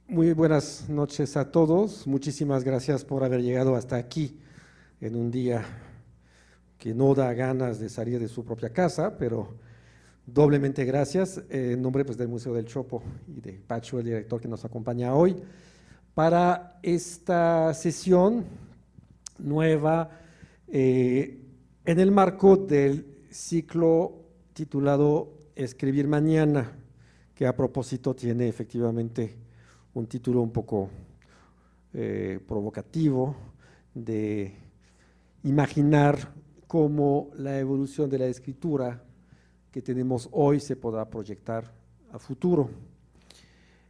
Muy buenas noches a todos. Muchísimas gracias por haber llegado hasta aquí en un día que no da ganas de salir de su propia casa, pero doblemente gracias en nombre pues, del Museo del Chopo y de Pacho, el director que nos acompaña hoy, para esta sesión nueva en el marco del ciclo titulado Escribir Mañana, que a propósito tiene efectivamente un título un poco provocativo de imaginar cómo la evolución de la escritura que tenemos hoy se podrá proyectar a futuro.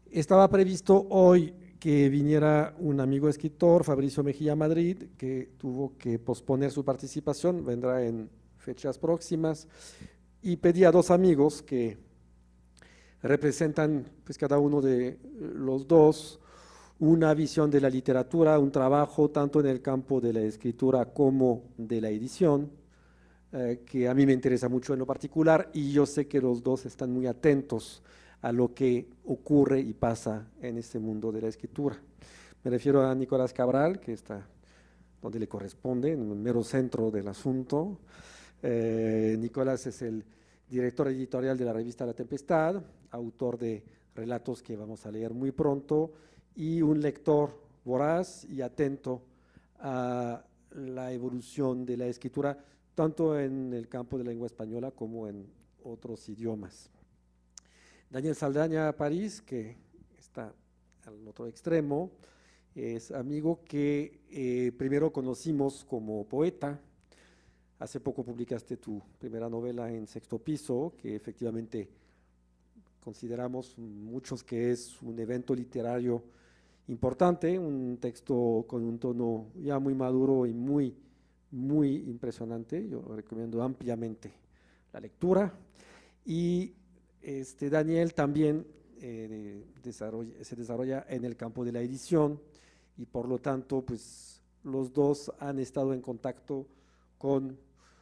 Estaba previsto hoy que viniera un amigo escritor, Fabricio Mejía Madrid, que tuvo que posponer su participación, vendrá en fechas próximas, y pedí a dos amigos que representan, pues cada uno de los dos, una visión de la literatura, un trabajo tanto en el campo de la escritura como de la edición, que a mí me interesa mucho en lo particular, y yo sé que los dos están muy atentos a lo que ocurre y pasa en este mundo de la escritura. Me refiero a Nicolás Cabral, que está donde le corresponde, en el mero centro del asunto. Nicolás es el director editorial de la revista La Tempestad, autor de relatos que vamos a leer muy pronto, y un lector voraz y atento a la evolución de la escritura, tanto en el campo de la lengua española como en otros idiomas. Daniel Saldaña París, que está al otro extremo, es amigo que primero conocimos como poeta. Hace poco publicaste tu primera novela en Sexto Piso, que efectivamente consideramos muchos que es un evento literario importante, un texto con un tono ya muy maduro y muy impresionante. Yo recomiendo ampliamente la lectura. Y Daniel también se desarrolla en el campo de la edición y por lo tanto, pues los dos han estado en contacto con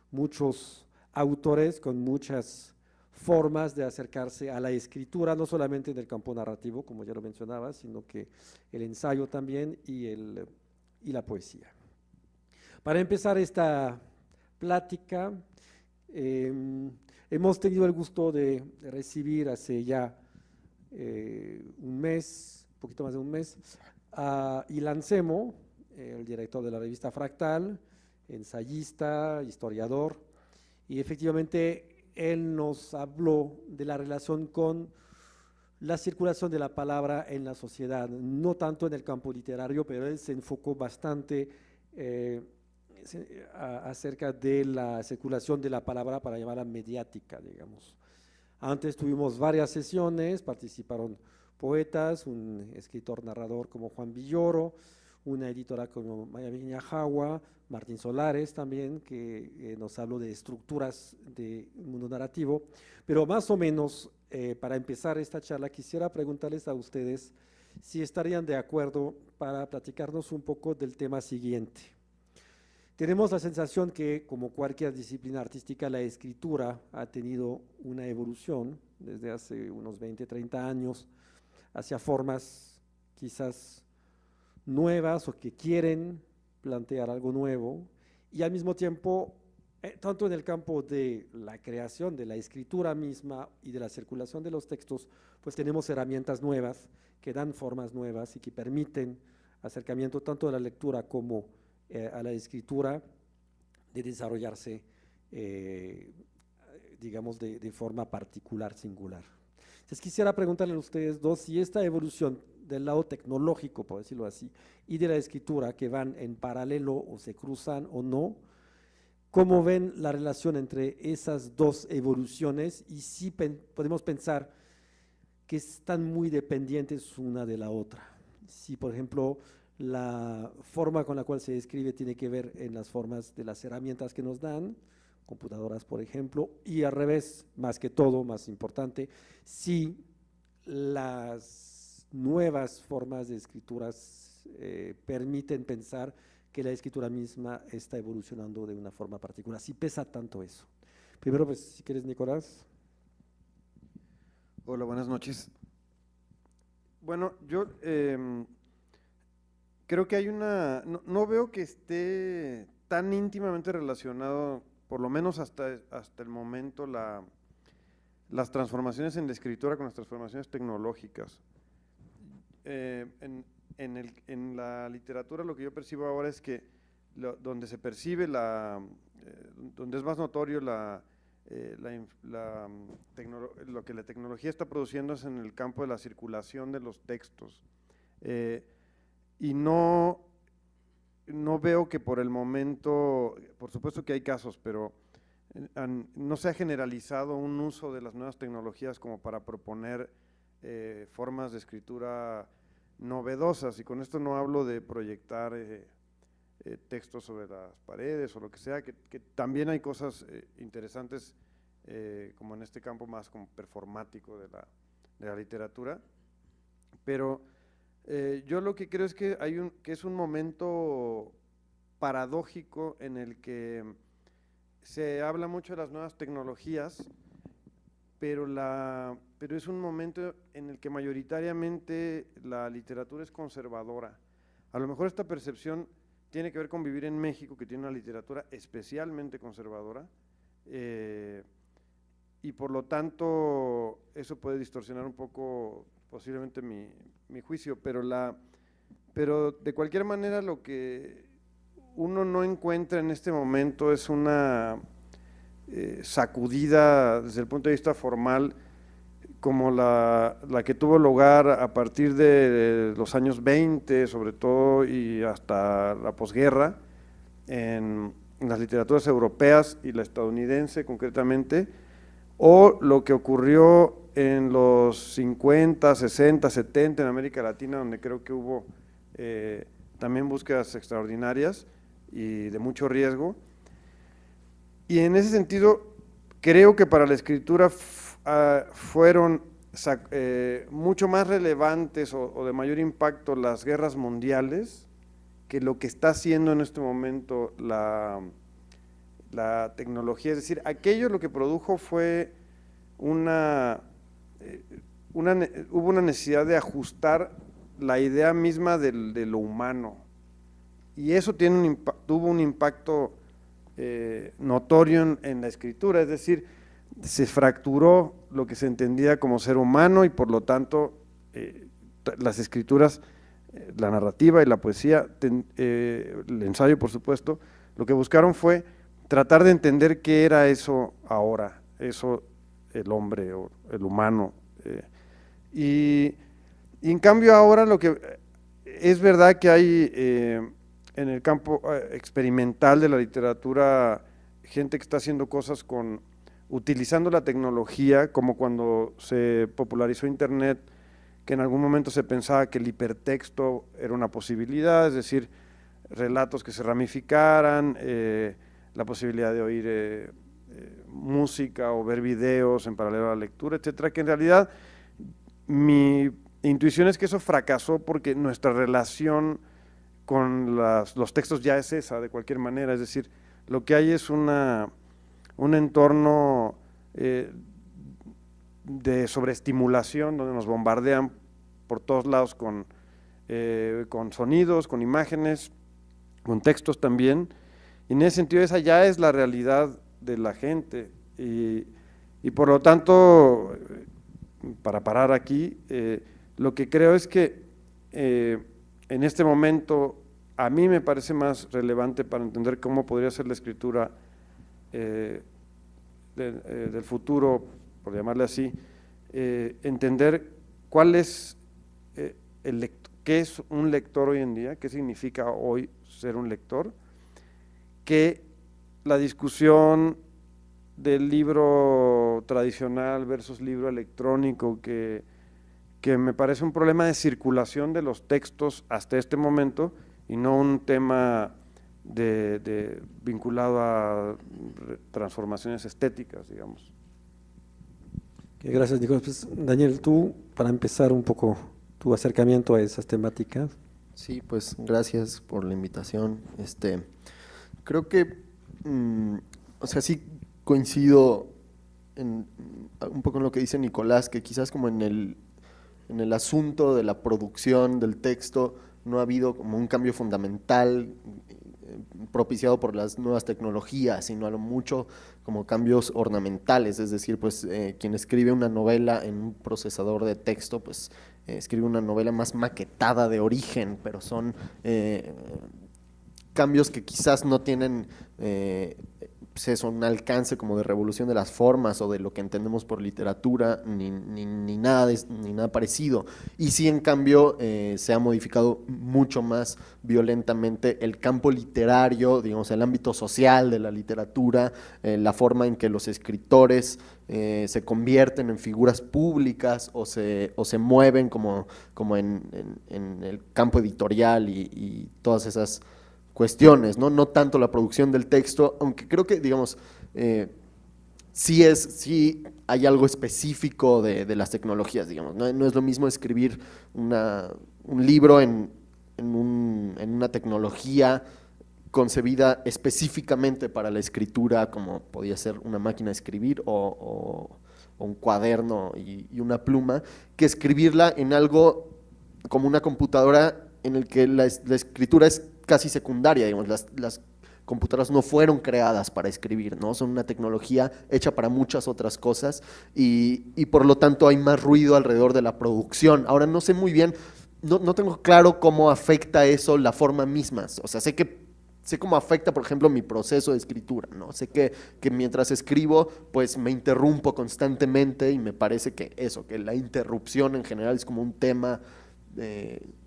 muchos autores, con muchas formas de acercarse a la escritura, no solamente en el campo narrativo, como ya lo mencionaba, sino que el ensayo también y la poesía. Para empezar esta plática, hemos tenido el gusto de recibir hace ya un mes, un poquito más de un mes, a Ilan Semo, el director de la revista Fractal, ensayista, historiador, y efectivamente él nos habló de la relación con la circulación de la palabra en la sociedad, no tanto en el campo literario, pero él se enfocó bastante acerca de la circulación de la palabra para llamarla mediática, digamos. Antes tuvimos varias sesiones, participaron poetas, un escritor narrador como Juan Villoro, una editora como Maya Viñajagua, Martín Solares también, que nos habló de estructuras del mundo narrativo, pero más o menos para empezar esta charla quisiera preguntarles a ustedes si estarían de acuerdo para platicarnos un poco del tema siguiente. Tenemos la sensación que, como cualquier disciplina artística, la escritura ha tenido una evolución desde hace unos 20, 30 años hacia formas quizás nuevas o que quieren plantear algo nuevo y al mismo tiempo, tanto en el campo de la creación de la escritura misma y de la circulación de los textos, pues tenemos herramientas nuevas que dan formas nuevas y que permiten acercamiento tanto a la lectura como a la escritura de desarrollarse, digamos, de forma particular, singular. Entonces quisiera preguntarle a ustedes dos si esta evolución del lado tecnológico, por decirlo así, y de la escritura, que van en paralelo o se cruzan o no, ¿cómo ven la relación entre esas dos evoluciones? Y si podemos pensar que están muy dependientes una de la otra. Si, por ejemplo, la forma con la cual se escribe tiene que ver en las formas de las herramientas que nos dan, computadoras, por ejemplo, y al revés, más que todo, más importante, si las nuevas formas de escrituras permiten pensar que la escritura misma está evolucionando de una forma particular, si pesa tanto eso. Primero, pues, si quieres, Nicolás. Hola, buenas noches. Bueno, yo creo que hay no veo que esté tan íntimamente relacionado, por lo menos hasta el momento, las transformaciones en la escritura con las transformaciones tecnológicas. En la literatura lo que yo percibo ahora es que donde se percibe donde es más notorio lo que la tecnología está produciendo es en el campo de la circulación de los textos. Y no veo que por el momento, por supuesto que hay casos, pero no se ha generalizado un uso de las nuevas tecnologías como para proponer formas de escritura novedosas, y con esto no hablo de proyectar textos sobre las paredes o lo que sea, que también hay cosas interesantes, como en este campo más como performático de la literatura, pero yo lo que creo es que que es un momento paradójico en el que se habla mucho de las nuevas tecnologías, pero es un momento en el que mayoritariamente la literatura es conservadora. A lo mejor esta percepción tiene que ver con vivir en México, que tiene una literatura especialmente conservadora, y por lo tanto eso puede distorsionar un poco posiblemente mi juicio, pero de cualquier manera lo que uno no encuentra en este momento es una sacudida desde el punto de vista formal como la que tuvo lugar a partir de los años 20, sobre todo, y hasta la posguerra, en las literaturas europeas y la estadounidense concretamente, o lo que ocurrió en los 50, 60, 70 en América Latina, donde creo que hubo también búsquedas extraordinarias y de mucho riesgo. Y en ese sentido, creo que para la escritura fueron mucho más relevantes o de mayor impacto las guerras mundiales que lo que está haciendo en este momento la tecnología. Es decir, aquello lo que produjo fue hubo una necesidad de ajustar la idea misma de lo humano, y eso tuvo un impacto notorio en la escritura. Es decir, se fracturó lo que se entendía como ser humano, y por lo tanto las escrituras, la narrativa y la poesía, el ensayo por supuesto, lo que buscaron fue tratar de entender qué era eso ahora, eso el hombre o el humano. Y en cambio ahora lo que es verdad que hay en el campo experimental de la literatura gente que está haciendo cosas utilizando la tecnología, como cuando se popularizó Internet, que en algún momento se pensaba que el hipertexto era una posibilidad, es decir, relatos que se ramificaran, la posibilidad de oír música o ver videos en paralelo a la lectura, etcétera, que en realidad mi intuición es que eso fracasó porque nuestra relación con los textos ya es esa, de cualquier manera. Es decir, lo que hay es un entorno de sobreestimulación, donde nos bombardean por todos lados con sonidos, con imágenes, con textos también, y en ese sentido esa ya es la realidad de la gente, y por lo tanto, para parar aquí, lo que creo es que en este momento a mí me parece más relevante para entender cómo podría ser la escritura del futuro, por llamarle así, entender cuál es qué es un lector hoy en día, qué significa hoy ser un lector, que la discusión del libro tradicional versus libro electrónico, que me parece un problema de circulación de los textos hasta este momento, y no un tema vinculado a transformaciones estéticas, digamos. Gracias, Nicolás. Pues, Daniel, tú, para empezar un poco tu acercamiento a esas temáticas. Sí, pues gracias por la invitación. Creo que, o sea, sí coincido un poco en lo que dice Nicolás, que quizás como en en el asunto de la producción del texto no ha habido como un cambio fundamental propiciado por las nuevas tecnologías, sino a lo mucho como cambios ornamentales, es decir, pues quien escribe una novela en un procesador de texto, pues escribe una novela más maquetada de origen, pero son cambios que quizás no tienen pues eso, un alcance como de revolución de las formas o de lo que entendemos por literatura, ni nada parecido. Y sí, en cambio, se ha modificado mucho más violentamente el campo literario, digamos, el ámbito social de la literatura, la forma en que los escritores se convierten en figuras públicas o se mueven como en el campo editorial y todas esas cuestiones, ¿no? No tanto la producción del texto, aunque creo que, digamos, sí hay algo específico de las tecnologías, digamos, no es lo mismo escribir un libro en una tecnología concebida específicamente para la escritura, como podía ser una máquina de escribir o un cuaderno y una pluma, que escribirla en algo como una computadora en el que la escritura es casi secundaria, digamos, las computadoras no fueron creadas para escribir, ¿no? Son una tecnología hecha para muchas otras cosas y por lo tanto hay más ruido alrededor de la producción. Ahora no sé muy bien, no tengo claro cómo afecta eso la forma misma, o sea, sé cómo afecta, por ejemplo, mi proceso de escritura, ¿no? Sé que mientras escribo, pues me interrumpo constantemente y me parece que la interrupción en general es como un tema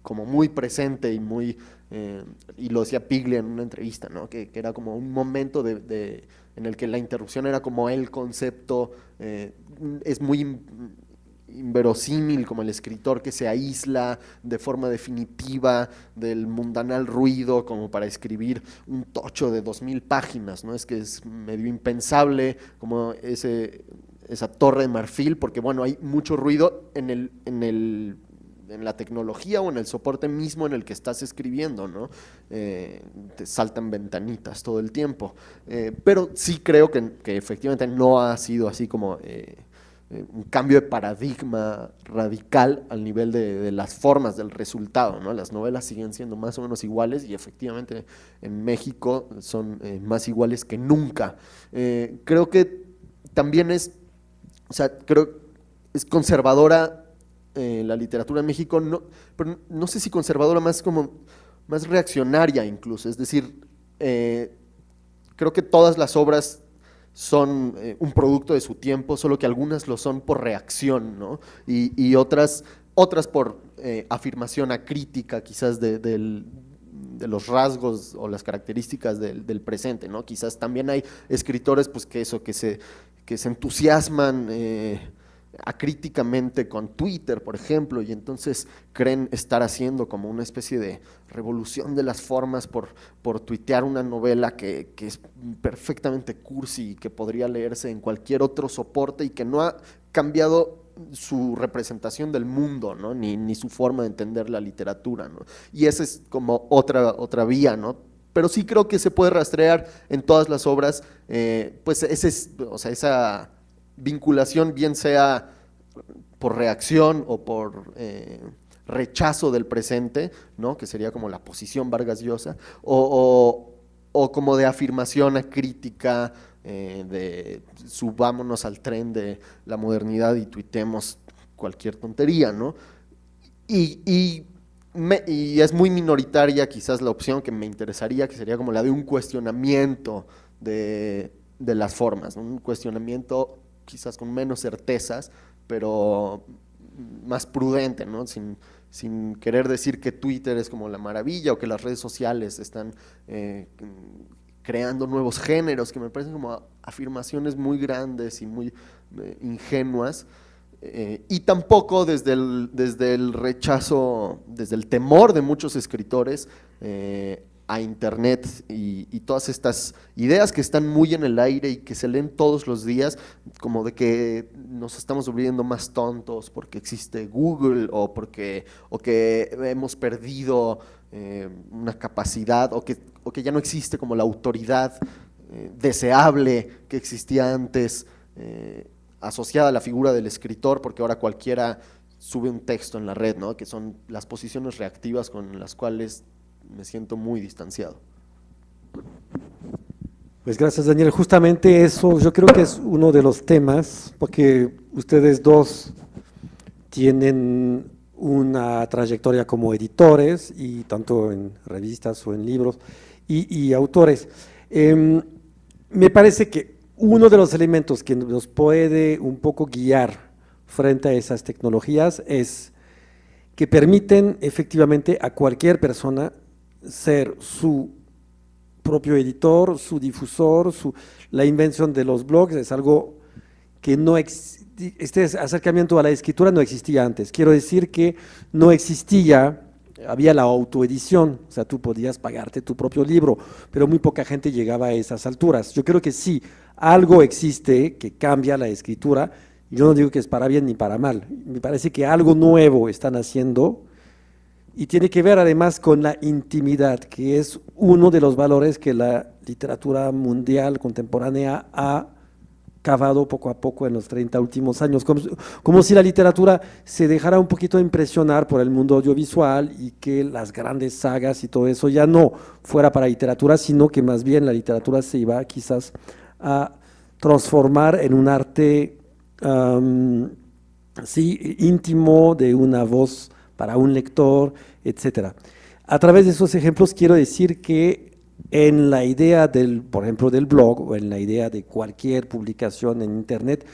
como muy presente y lo decía Piglia en una entrevista, ¿no? Que era como un momento en el que la interrupción era como el concepto, es muy inverosímil como el escritor que se aísla de forma definitiva del mundanal ruido como para escribir un tocho de 2000 páginas, ¿no? Es que es medio impensable como esa torre de marfil, porque bueno, hay mucho ruido en la tecnología o en el soporte mismo en el que estás escribiendo, ¿no? Te saltan ventanitas todo el tiempo. Pero sí creo que efectivamente no ha sido así como un cambio de paradigma radical al nivel de las formas del resultado, ¿no? Las novelas siguen siendo más o menos iguales y efectivamente en México son más iguales que nunca. Creo que también creo es conservadora la literatura en México, pero no sé si conservadora, más reaccionaria incluso, es decir, creo que todas las obras son un producto de su tiempo, solo que algunas lo son por reacción, ¿no? Y otras por afirmación acrítica quizás de los rasgos o las características del presente, ¿no? Quizás también hay escritores pues que se entusiasman acríticamente con Twitter, por ejemplo, y entonces creen estar haciendo como una especie de revolución de las formas por tuitear una novela que es perfectamente cursi y que podría leerse en cualquier otro soporte y que no ha cambiado su representación del mundo, ¿no? Ni su forma de entender la literatura, ¿no? Y esa es como otra vía, ¿no? Pero sí creo que se puede rastrear en todas las obras, pues esa vinculación, bien sea por reacción o por rechazo del presente, ¿no? Que sería como la posición Vargas Llosa, o como de afirmación acrítica, de subámonos al tren de la modernidad y tuitemos cualquier tontería, ¿no? Y es muy minoritaria quizás la opción que me interesaría, que sería como la de un cuestionamiento de las formas, ¿no? Un cuestionamiento quizás con menos certezas, pero más prudente, ¿no? Sin querer decir que Twitter es como la maravilla o que las redes sociales están creando nuevos géneros, que me parecen como afirmaciones muy grandes y muy ingenuas, y tampoco desde el rechazo, desde el temor de muchos escritores a internet y todas estas ideas que están muy en el aire y que se leen todos los días, como de que nos estamos volviendo más tontos porque existe Google o que hemos perdido una capacidad o que ya no existe como la autoridad deseable que existía antes, asociada a la figura del escritor, porque ahora cualquiera sube un texto en la red, ¿no? Que son las posiciones reactivas con las cuales me siento muy distanciado. Pues gracias, Daniel. Justamente eso yo creo que es uno de los temas, porque ustedes dos tienen una trayectoria como editores, y tanto en revistas o en libros, y autores. Me parece que uno de los elementos que nos puede un poco guiar frente a esas tecnologías es que permiten efectivamente a cualquier persona ser su propio editor, su difusor, la invención de los blogs es algo que no este acercamiento a la escritura no existía antes. Quiero decir que no existía, había la autoedición, o sea, tú podías pagarte tu propio libro, pero muy poca gente llegaba a esas alturas. Yo creo que sí, algo existe que cambia la escritura. Yo no digo que es para bien ni para mal, me parece que algo nuevo están haciendo y tiene que ver además con la intimidad, que es uno de los valores que la literatura mundial contemporánea ha cavado poco a poco en los 30 últimos años, como si la literatura se dejara un poquito impresionar por el mundo audiovisual y que las grandes sagas y todo eso ya no fuera para literatura, sino que más bien la literatura se iba quizás a transformar en un arte sí, íntimo, de una voz para un lector, etcétera. A través de esos ejemplos quiero decir que en la idea del, por ejemplo, del blog o en la idea de cualquier publicación en internet,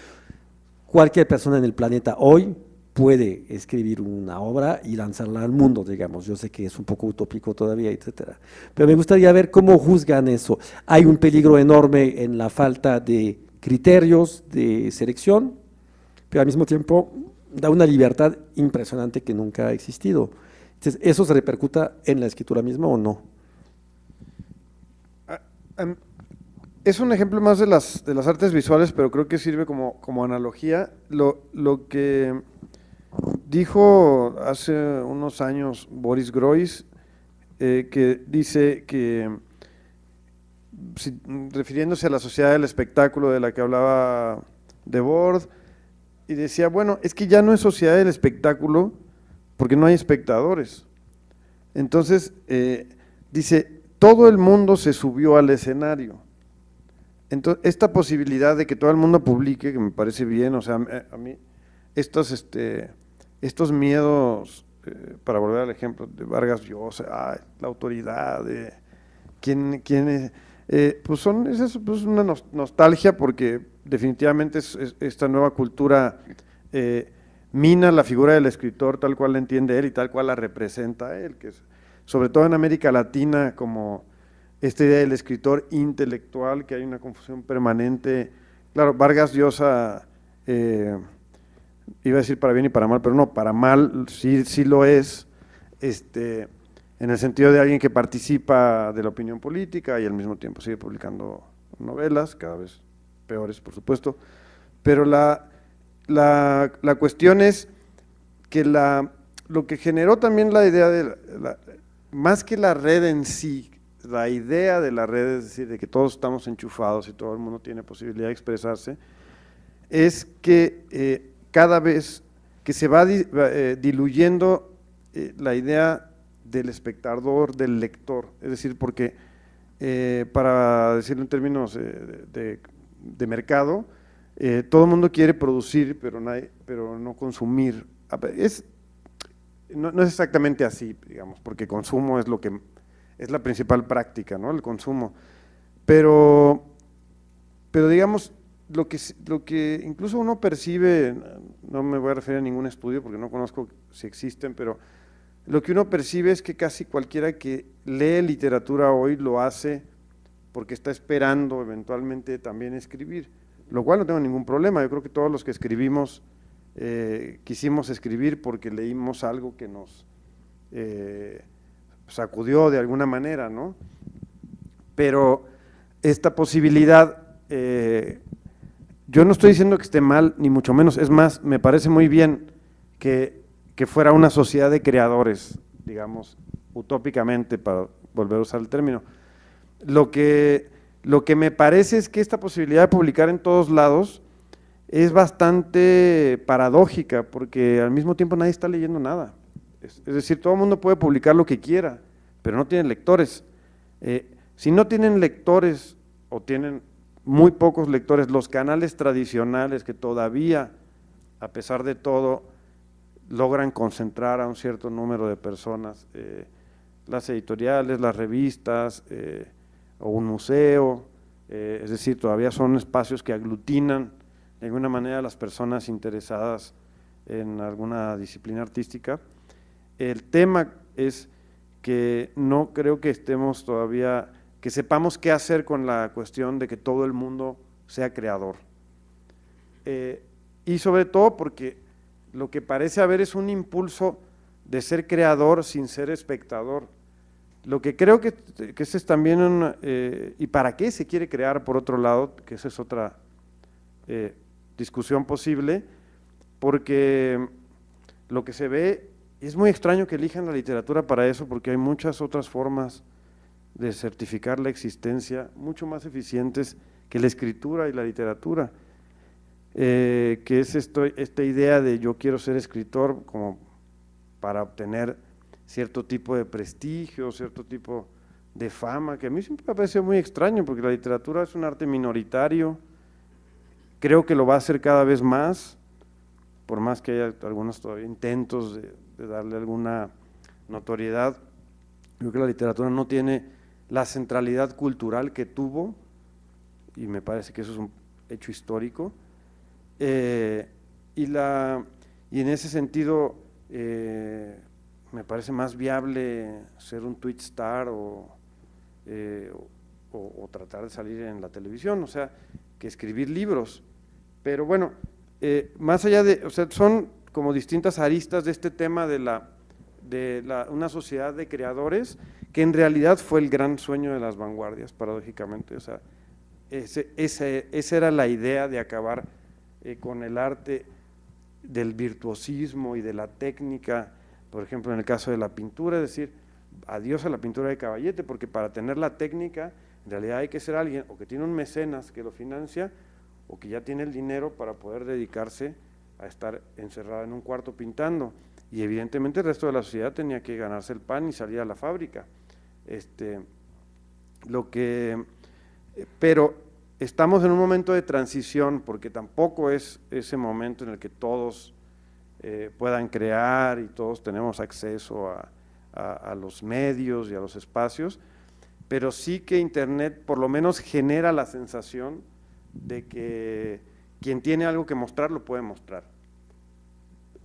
cualquier persona en el planeta hoy puede escribir una obra y lanzarla al mundo, digamos. Yo sé que es un poco utópico todavía, etcétera. Pero me gustaría ver cómo juzgan eso. Hay un peligro enorme en la falta de criterios de selección, pero al mismo tiempo da una libertad impresionante que nunca ha existido. Entonces, ¿eso se repercuta en la escritura misma o no? Es un ejemplo más de las artes visuales, pero creo que sirve como analogía. Lo que dijo hace unos años Boris Groys, que dice que, refiriéndose a la sociedad del espectáculo de la que hablaba Debord, y decía, bueno, es que ya no es sociedad del espectáculo porque no hay espectadores. Entonces, dice, todo el mundo se subió al escenario. Entonces, esta posibilidad de que todo el mundo publique, que me parece bien, o sea, a mí, estos miedos, para volver al ejemplo de Vargas Llosa, la autoridad, ¿quién es? Pues es una nostalgia, porque definitivamente esta nueva cultura mina la figura del escritor tal cual la entiende él y tal cual la representa él, que es, sobre todo en América Latina, como esta idea del escritor intelectual, que hay una confusión permanente. Claro, Vargas Llosa, iba a decir para bien y para mal, pero no, para mal sí lo es, en el sentido de alguien que participa de la opinión política y al mismo tiempo sigue publicando novelas, cada vez peores, por supuesto, pero la cuestión es que lo que generó también la idea más que la red en sí, la idea de la red, es decir, de que todos estamos enchufados y todo el mundo tiene posibilidad de expresarse, es que cada vez que se va diluyendo la idea del espectador, del lector, es decir, porque para decirlo en términos de mercado, todo el mundo quiere producir, pero no consumir. No es exactamente así, digamos, porque consumo es es la principal práctica, ¿no? El consumo. Pero digamos, lo que incluso uno percibe, no me voy a referir a ningún estudio porque no conozco si existen, pero lo que uno percibe es que casi cualquiera que lee literatura hoy lo hace porque está esperando eventualmente también escribir, lo cual no tengo ningún problema. Yo creo que todos los que escribimos quisimos escribir porque leímos algo que nos sacudió de alguna manera, ¿no? Pero esta posibilidad, yo no estoy diciendo que esté mal, ni mucho menos, es más, me parece muy bien que fuera una sociedad de creadores, digamos, utópicamente, para volver a usar el término. Lo que me parece es que esta posibilidad de publicar en todos lados es bastante paradójica, porque al mismo tiempo nadie está leyendo nada. Es decir, todo el mundo puede publicar lo que quiera, pero no tienen lectores. Si no tienen lectores o tienen muy pocos lectores, los canales tradicionales que todavía, a pesar de todo, logran concentrar a un cierto número de personas, las editoriales, las revistas o un museo, es decir, todavía son espacios que aglutinan de alguna manera a las personas interesadas en alguna disciplina artística. El tema es que no creo que estemos todavía, que sepamos qué hacer con la cuestión de que todo el mundo sea creador. Y sobre todo porque lo que parece haber es un impulso de ser creador sin ser espectador. Lo que creo que ese es también y para qué se quiere crear, por otro lado, que esa es otra discusión posible, porque lo que se ve, es muy extraño que elijan la literatura para eso, porque hay muchas otras formas de certificar la existencia, mucho más eficientes que la escritura y la literatura, que es esta idea de yo quiero ser escritor como para obtener cierto tipo de prestigio, cierto tipo de fama, que a mí siempre me ha parecido muy extraño, porque la literatura es un arte minoritario, creo que lo va a hacer cada vez más, por más que haya algunos todavía intentos de darle alguna notoriedad. Creo que la literatura no tiene la centralidad cultural que tuvo, y me parece que eso es un hecho histórico, y en ese sentido me parece más viable ser un tweet star o tratar de salir en la televisión, o sea, que escribir libros. Pero bueno, más allá de, o sea, son como distintas aristas de este tema de una sociedad de creadores, que en realidad fue el gran sueño de las vanguardias, paradójicamente. O sea, esa era la idea de acabar con el arte del virtuosismo y de la técnica, por ejemplo, en el caso de la pintura, es decir, adiós a la pintura de caballete, porque para tener la técnica, en realidad hay que ser alguien o que tiene un mecenas que lo financia, o que ya tiene el dinero para poder dedicarse a estar encerrado en un cuarto pintando, y evidentemente el resto de la sociedad tenía que ganarse el pan y salir a la fábrica. Pero estamos en un momento de transición, porque tampoco es ese momento en el que todos puedan crear y todos tenemos acceso a los medios y a los espacios, pero sí que Internet por lo menos genera la sensación de que quien tiene algo que mostrar lo puede mostrar.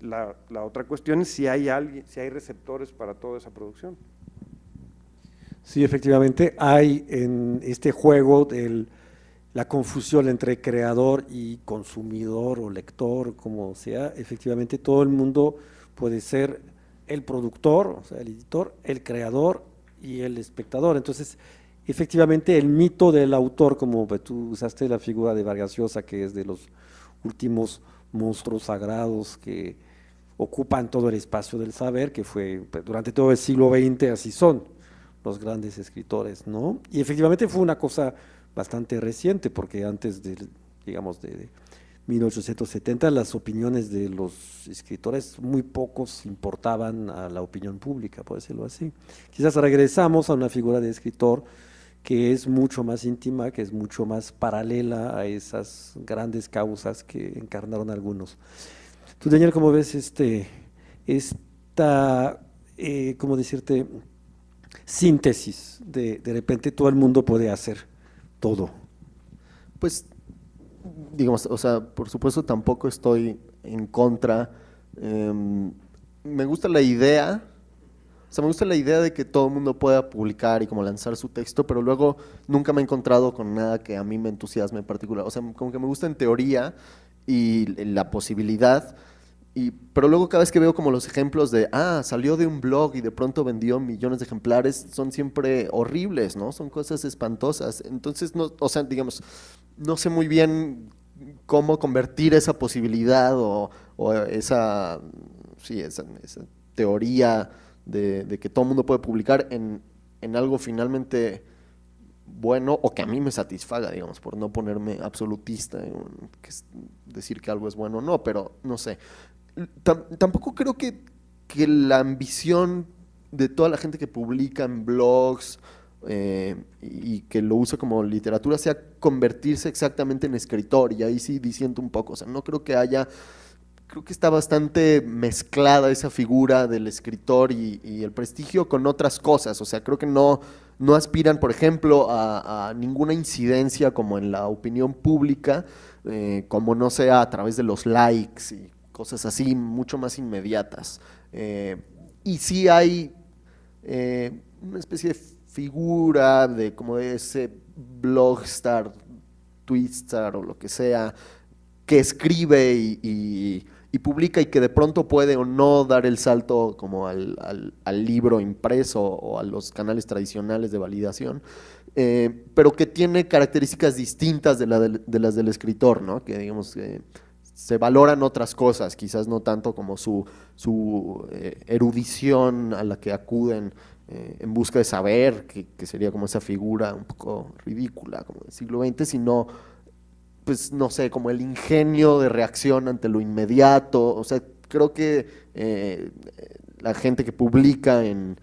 La otra cuestión es si hay receptores para toda esa producción. Sí, efectivamente, hay en este juego la confusión entre creador y consumidor o lector, como sea. Efectivamente, todo el mundo puede ser el productor, o sea, el editor, el creador y el espectador. Entonces, efectivamente, el mito del autor, como tú usaste la figura de Vargas Llosa, que es de los últimos monstruos sagrados que ocupan todo el espacio del saber, que fue durante todo el siglo XX, así son los grandes escritores, ¿no? Y efectivamente fue una cosa bastante reciente, porque antes de, digamos, de 1870, las opiniones de los escritores muy pocos importaban a la opinión pública, por decirlo así. Quizás regresamos a una figura de escritor que es mucho más íntima, que es mucho más paralela a esas grandes causas que encarnaron algunos. Tú, Daniel, ¿cómo ves esta, cómo decirte, síntesis de repente todo el mundo puede hacer todo? Pues, digamos, o sea, por supuesto tampoco estoy en contra. Me gusta la idea, o sea, me gusta la idea de que todo el mundo pueda publicar y como lanzar su texto, pero luego nunca me he encontrado con nada que a mí me entusiasme en particular. O sea, como que me gusta en teoría y la posibilidad, pero luego cada vez que veo como los ejemplos de, salió de un blog y de pronto vendió millones de ejemplares, son siempre horribles, ¿no? Son cosas espantosas. Entonces, no, o sea, digamos, no sé muy bien cómo convertir esa posibilidad o esa teoría de que todo el mundo puede publicar en algo finalmente bueno o que a mí me satisfaga, digamos, por no ponerme absolutista, que es decir que algo es bueno o no, pero no sé. Tampoco creo que la ambición de toda la gente que publica en blogs y que lo usa como literatura sea convertirse exactamente en escritor, y ahí sí disiento un poco, o sea, no creo que haya, creo que está bastante mezclada esa figura del escritor y el prestigio con otras cosas, o sea, creo que no aspiran, por ejemplo, a ninguna incidencia como en la opinión pública, como no sea a través de los likes y cosas así, mucho más inmediatas. Y sí hay una especie de figura de como de ese blogstar, tweetstar o lo que sea, que escribe y publica y que de pronto puede o no dar el salto como al libro impreso o a los canales tradicionales de validación, pero que tiene características distintas de las del escritor, ¿no? Que digamos que se valoran otras cosas, quizás no tanto como su erudición a la que acuden en busca de saber, que sería como esa figura un poco ridícula como del siglo XX, sino pues no sé, como el ingenio de reacción ante lo inmediato. O sea, creo que la gente que publica en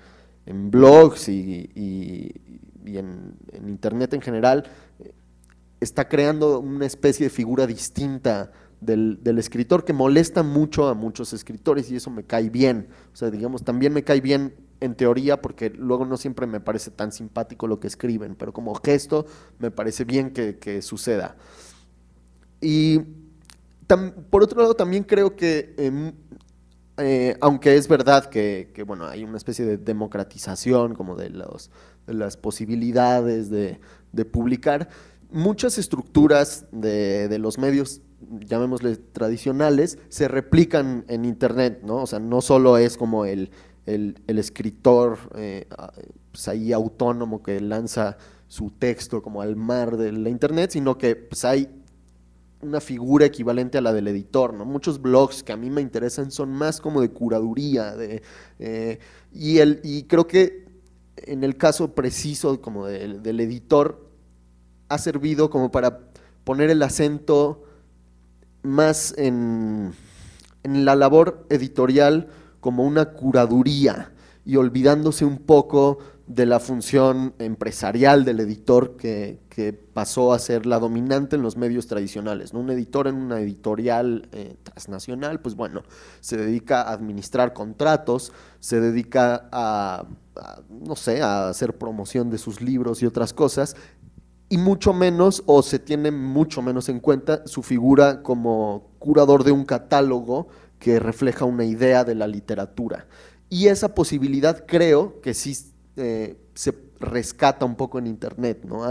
blogs y en internet en general está creando una especie de figura distinta del escritor que molesta mucho a muchos escritores, y eso me cae bien. O sea, digamos, también me cae bien en teoría, porque luego no siempre me parece tan simpático lo que escriben, pero como gesto me parece bien que suceda. Y por otro lado, también creo que, aunque es verdad bueno, hay una especie de democratización como de las posibilidades de publicar, muchas estructuras de los medios, llamémosle tradicionales, se replican en Internet, ¿no? O sea, no solo es como el escritor pues ahí autónomo que lanza su texto como al mar de la Internet, sino que pues hay una figura equivalente a la del editor, ¿no? Muchos blogs que a mí me interesan son más como de curaduría, y creo que en el caso preciso como del editor ha servido como para poner el acento más en la labor editorial como una curaduría, y olvidándose un poco de la función empresarial del editor que pasó a ser la dominante en los medios tradicionales, ¿no? Un editor en una editorial transnacional, pues bueno, se dedica a administrar contratos, se dedica no sé, a hacer promoción de sus libros y otras cosas, y mucho menos, o se tiene mucho menos en cuenta su figura como curador de un catálogo que refleja una idea de la literatura. Y esa posibilidad creo que sí se rescata un poco en Internet, ¿no?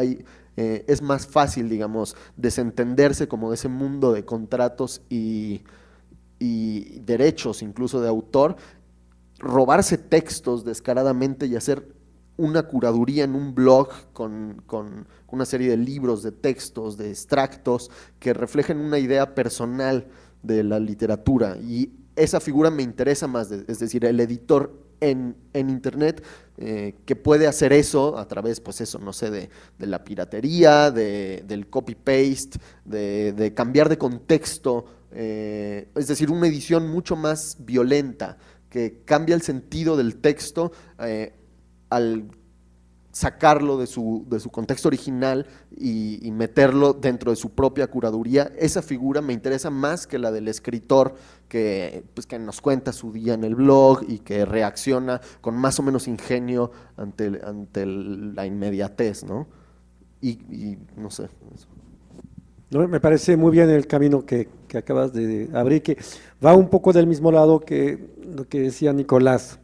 Es más fácil, digamos, desentenderse como de ese mundo de contratos y derechos, incluso de autor, robarse textos descaradamente y hacer una curaduría en un blog con una serie de libros, de textos, de extractos que reflejen una idea personal de la literatura. Y esa figura me interesa más, es decir, el editor en Internet que puede hacer eso a través, pues eso, no sé, de la piratería, del copy-paste, de cambiar de contexto, es decir, una edición mucho más violenta, que cambia el sentido del texto al sacarlo de su contexto original y meterlo dentro de su propia curaduría. Esa figura me interesa más que la del escritor pues, que nos cuenta su día en el blog y que reacciona con más o menos ingenio ante la inmediatez, ¿no? Y no sé. Eso. No, me parece muy bien el camino que acabas de abrir, que va un poco del mismo lado que lo que decía Nicolás.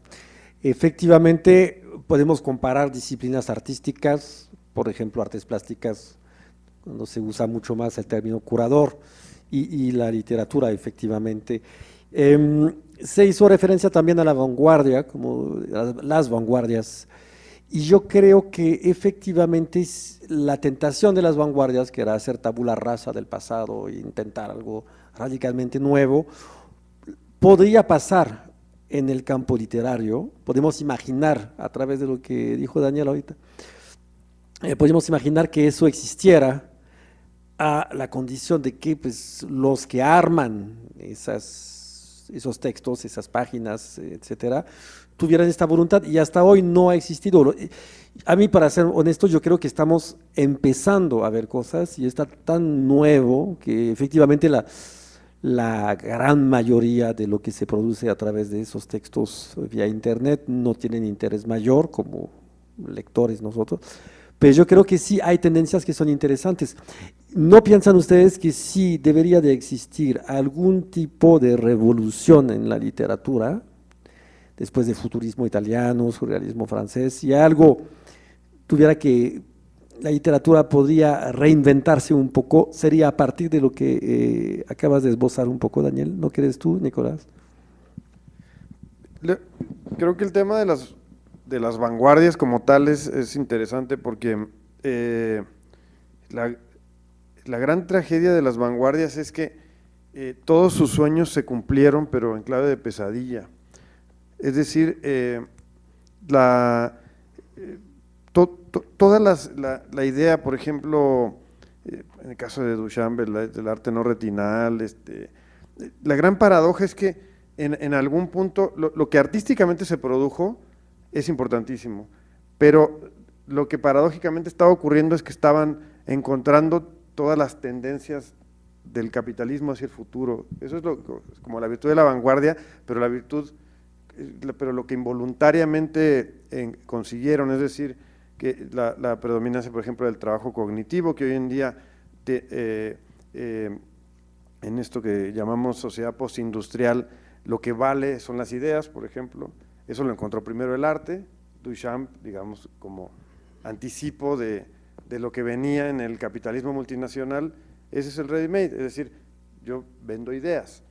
Efectivamente, podemos comparar disciplinas artísticas, por ejemplo, artes plásticas, cuando se usa mucho más el término curador, y la literatura, efectivamente. Se hizo referencia también a la vanguardia, como las vanguardias, y yo creo que efectivamente la tentación de las vanguardias, que era hacer tabula rasa del pasado e intentar algo radicalmente nuevo, podría pasar en el campo literario. Podemos imaginar, a través de lo que dijo Daniel ahorita, podríamos imaginar que eso existiera a la condición de que pues, los que arman esos textos, esas páginas, etcétera, tuvieran esta voluntad, y hasta hoy no ha existido. A mí, para ser honesto, yo creo que estamos empezando a ver cosas y está tan nuevo que efectivamente la gran mayoría de lo que se produce a través de esos textos vía internet no tienen interés mayor como lectores nosotros, pero yo creo que sí hay tendencias que son interesantes. ¿No piensan ustedes que sí debería de existir algún tipo de revolución en la literatura, después del futurismo italiano, surrealismo francés, si algo tuviera que, la literatura podría reinventarse un poco, sería a partir de lo que acabas de esbozar un poco, Daniel? ¿No crees tú, Nicolás? Creo que el tema de las vanguardias como tales es interesante porque la gran tragedia de las vanguardias es que todos sus sueños se cumplieron, pero en clave de pesadilla. Es decir, toda la idea, por ejemplo, en el caso de Duchamp, del arte no retinal, la gran paradoja es que en algún punto lo que artísticamente se produjo es importantísimo, pero lo que paradójicamente estaba ocurriendo es que estaban encontrando todas las tendencias del capitalismo hacia el futuro. Eso es como la virtud de la vanguardia, pero lo que involuntariamente consiguieron, es decir, que la predominancia, por ejemplo, del trabajo cognitivo, que hoy en día en esto que llamamos sociedad postindustrial, lo que vale son las ideas, por ejemplo. Eso lo encontró primero el arte, Duchamp, digamos, como anticipo de lo que venía en el capitalismo multinacional. Ese es el ready-made, es decir, yo vendo ideas.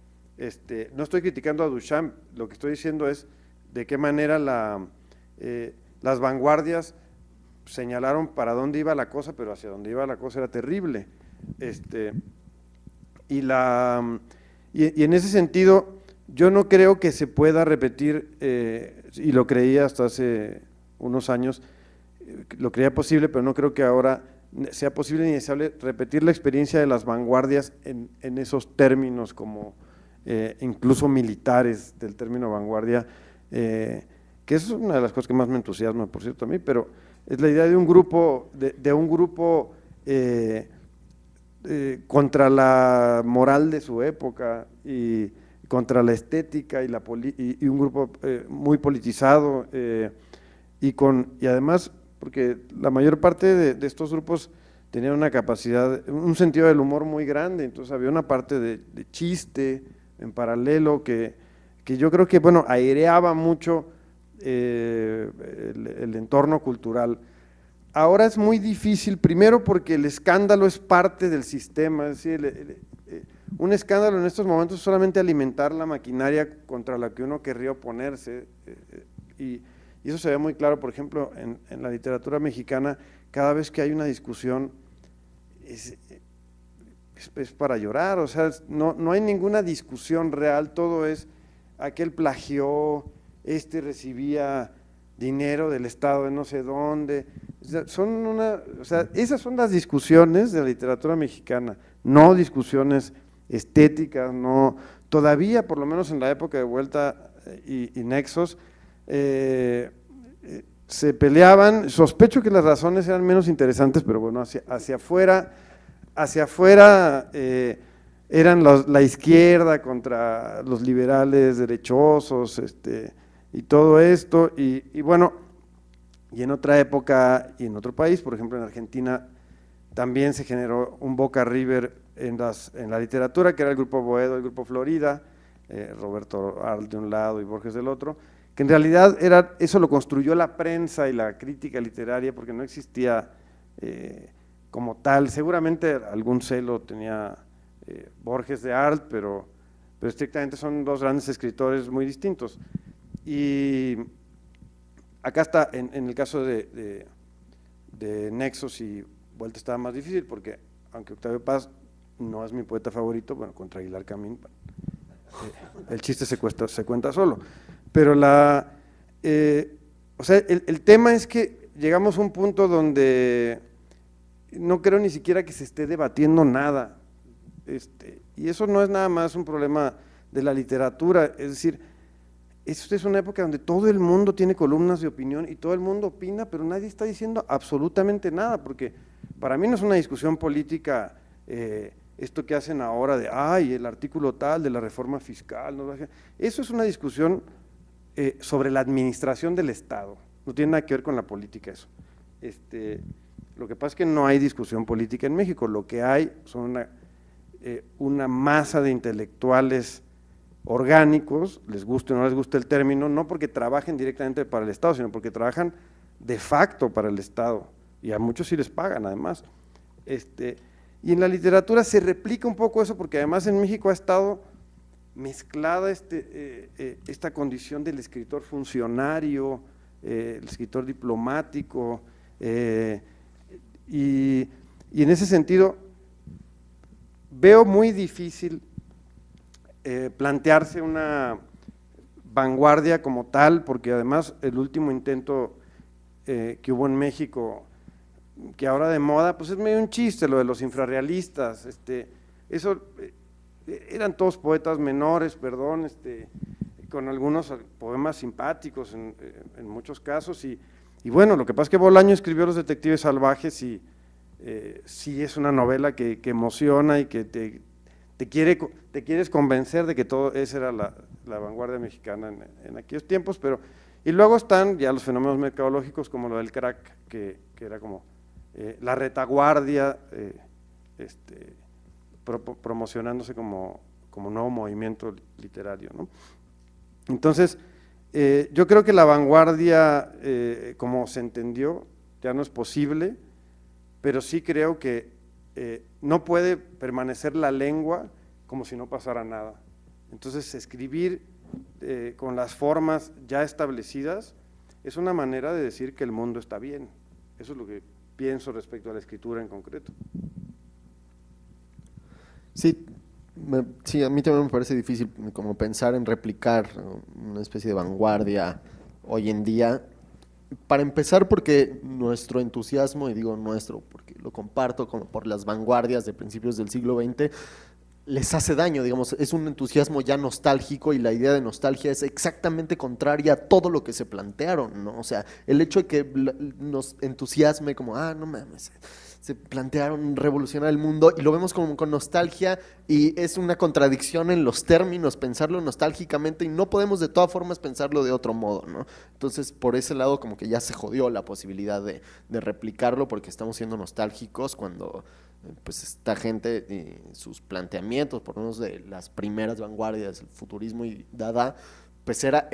No estoy criticando a Duchamp, lo que estoy diciendo es de qué manera las vanguardias señalaron para dónde iba la cosa, pero hacia dónde iba la cosa era terrible. Y en ese sentido, yo no creo que se pueda repetir, y lo creía hasta hace unos años, lo creía posible, pero no creo que ahora sea posible ni deseable repetir la experiencia de las vanguardias en esos términos como incluso militares del término vanguardia, que es una de las cosas que más me entusiasma, por cierto, a mí, pero es la idea de un grupo, contra la moral de su época y contra la estética y un grupo muy politizado y además porque la mayor parte de estos grupos tenían una capacidad, un sentido del humor muy grande, entonces había una parte de chiste en paralelo que yo creo que, bueno, aireaba mucho el entorno cultural. Ahora es muy difícil, primero porque el escándalo es parte del sistema, es decir, un escándalo en estos momentos es solamente alimentar la maquinaria contra la que uno querría oponerse, y eso se ve muy claro, por ejemplo, en la literatura mexicana, cada vez que hay una discusión es para llorar, o sea, no hay ninguna discusión real, todo es aquel plagió, recibía dinero del Estado de no sé dónde, o sea, esas son las discusiones de la literatura mexicana, no discusiones estéticas, no, todavía, por lo menos en la época de Vuelta y Nexos, se peleaban, sospecho que las razones eran menos interesantes, pero bueno, hacia afuera eran la izquierda contra los liberales derechosos, y todo esto, y bueno, y en otra época y en otro país, por ejemplo en Argentina, también se generó un Boca River en la literatura, que era el Grupo Boedo, el Grupo Florida, Roberto Arlt de un lado y Borges del otro, que en realidad eso lo construyó la prensa y la crítica literaria, porque no existía como tal, seguramente algún celo tenía Borges de Arlt, pero estrictamente son dos grandes escritores muy distintos. Y acá está, en el caso de Nexos y Vuelta estaba más difícil, porque aunque Octavio Paz no es mi poeta favorito, bueno, contra Aguilar Camín, el chiste se cuenta solo, pero o sea, el tema es que llegamos a un punto donde no creo ni siquiera que se esté debatiendo nada. Y eso no es nada más un problema de la literatura, es decir, esta es una época donde todo el mundo tiene columnas de opinión y todo el mundo opina, pero nadie está diciendo absolutamente nada, porque para mí no es una discusión política esto que hacen ahora de, ay, el artículo tal de la reforma fiscal, ¿no? Eso es una discusión sobre la administración del Estado, no tiene nada que ver con la política eso. Lo que pasa es que no hay discusión política en México, lo que hay son una masa de intelectuales orgánicos, les guste o no les guste el término, no porque trabajen directamente para el Estado, sino porque trabajan de facto para el Estado, y a muchos sí les pagan además. Y en la literatura se replica un poco eso, porque además en México ha estado mezclada esta condición del escritor funcionario, el escritor diplomático, y en ese sentido veo muy difícil plantearse una vanguardia como tal, porque además el último intento que hubo en México, que ahora de moda, pues es medio un chiste lo de los infrarrealistas, eso eran todos poetas menores, perdón, con algunos poemas simpáticos en muchos casos, y bueno, lo que pasa es que Bolaño escribió Los Detectives Salvajes y sí es una novela que emociona y que te quieres convencer de que todo esa era la vanguardia mexicana en aquellos tiempos, pero y luego están ya los fenómenos mercadológicos como lo del crack, que era como la retaguardia, promocionándose como nuevo movimiento literario, ¿no? Entonces, yo creo que la vanguardia, como se entendió, ya no es posible, pero sí creo que no puede permanecer la lengua como si no pasara nada. Entonces, escribir con las formas ya establecidas es una manera de decir que el mundo está bien. Eso es lo que pienso respecto a la escritura en concreto. Sí, sí, a mí también me parece difícil como pensar en replicar una especie de vanguardia hoy en día. Para empezar, porque nuestro entusiasmo, y digo nuestro porque lo comparto como por las vanguardias de principios del siglo XX, les hace daño, digamos, es un entusiasmo ya nostálgico y la idea de nostalgia es exactamente contraria a todo lo que se plantearon, ¿no? O sea, el hecho de que nos entusiasme como, no mames, se plantearon revolucionar el mundo y lo vemos como con nostalgia y es una contradicción en los términos pensarlo nostálgicamente y no podemos de todas formas pensarlo de otro modo, ¿no? Entonces, por ese lado como que ya se jodió la posibilidad de replicarlo porque estamos siendo nostálgicos cuando pues esta gente, sus planteamientos, por lo menos de las primeras vanguardias, el futurismo y Dada, pues era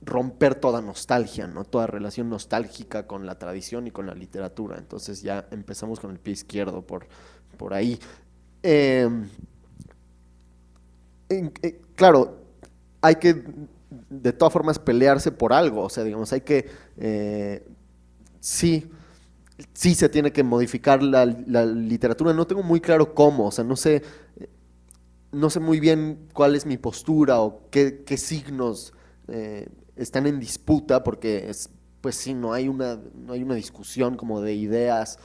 romper toda nostalgia, ¿no? Toda relación nostálgica con la tradición y con la literatura. Entonces ya empezamos con el pie izquierdo por ahí. Claro, hay que de todas formas pelearse por algo, o sea, digamos, hay que, sí se tiene que modificar la literatura, no tengo muy claro cómo, o sea, no sé muy bien cuál es mi postura o qué signos están en disputa, porque pues sí, no hay una discusión como de ideas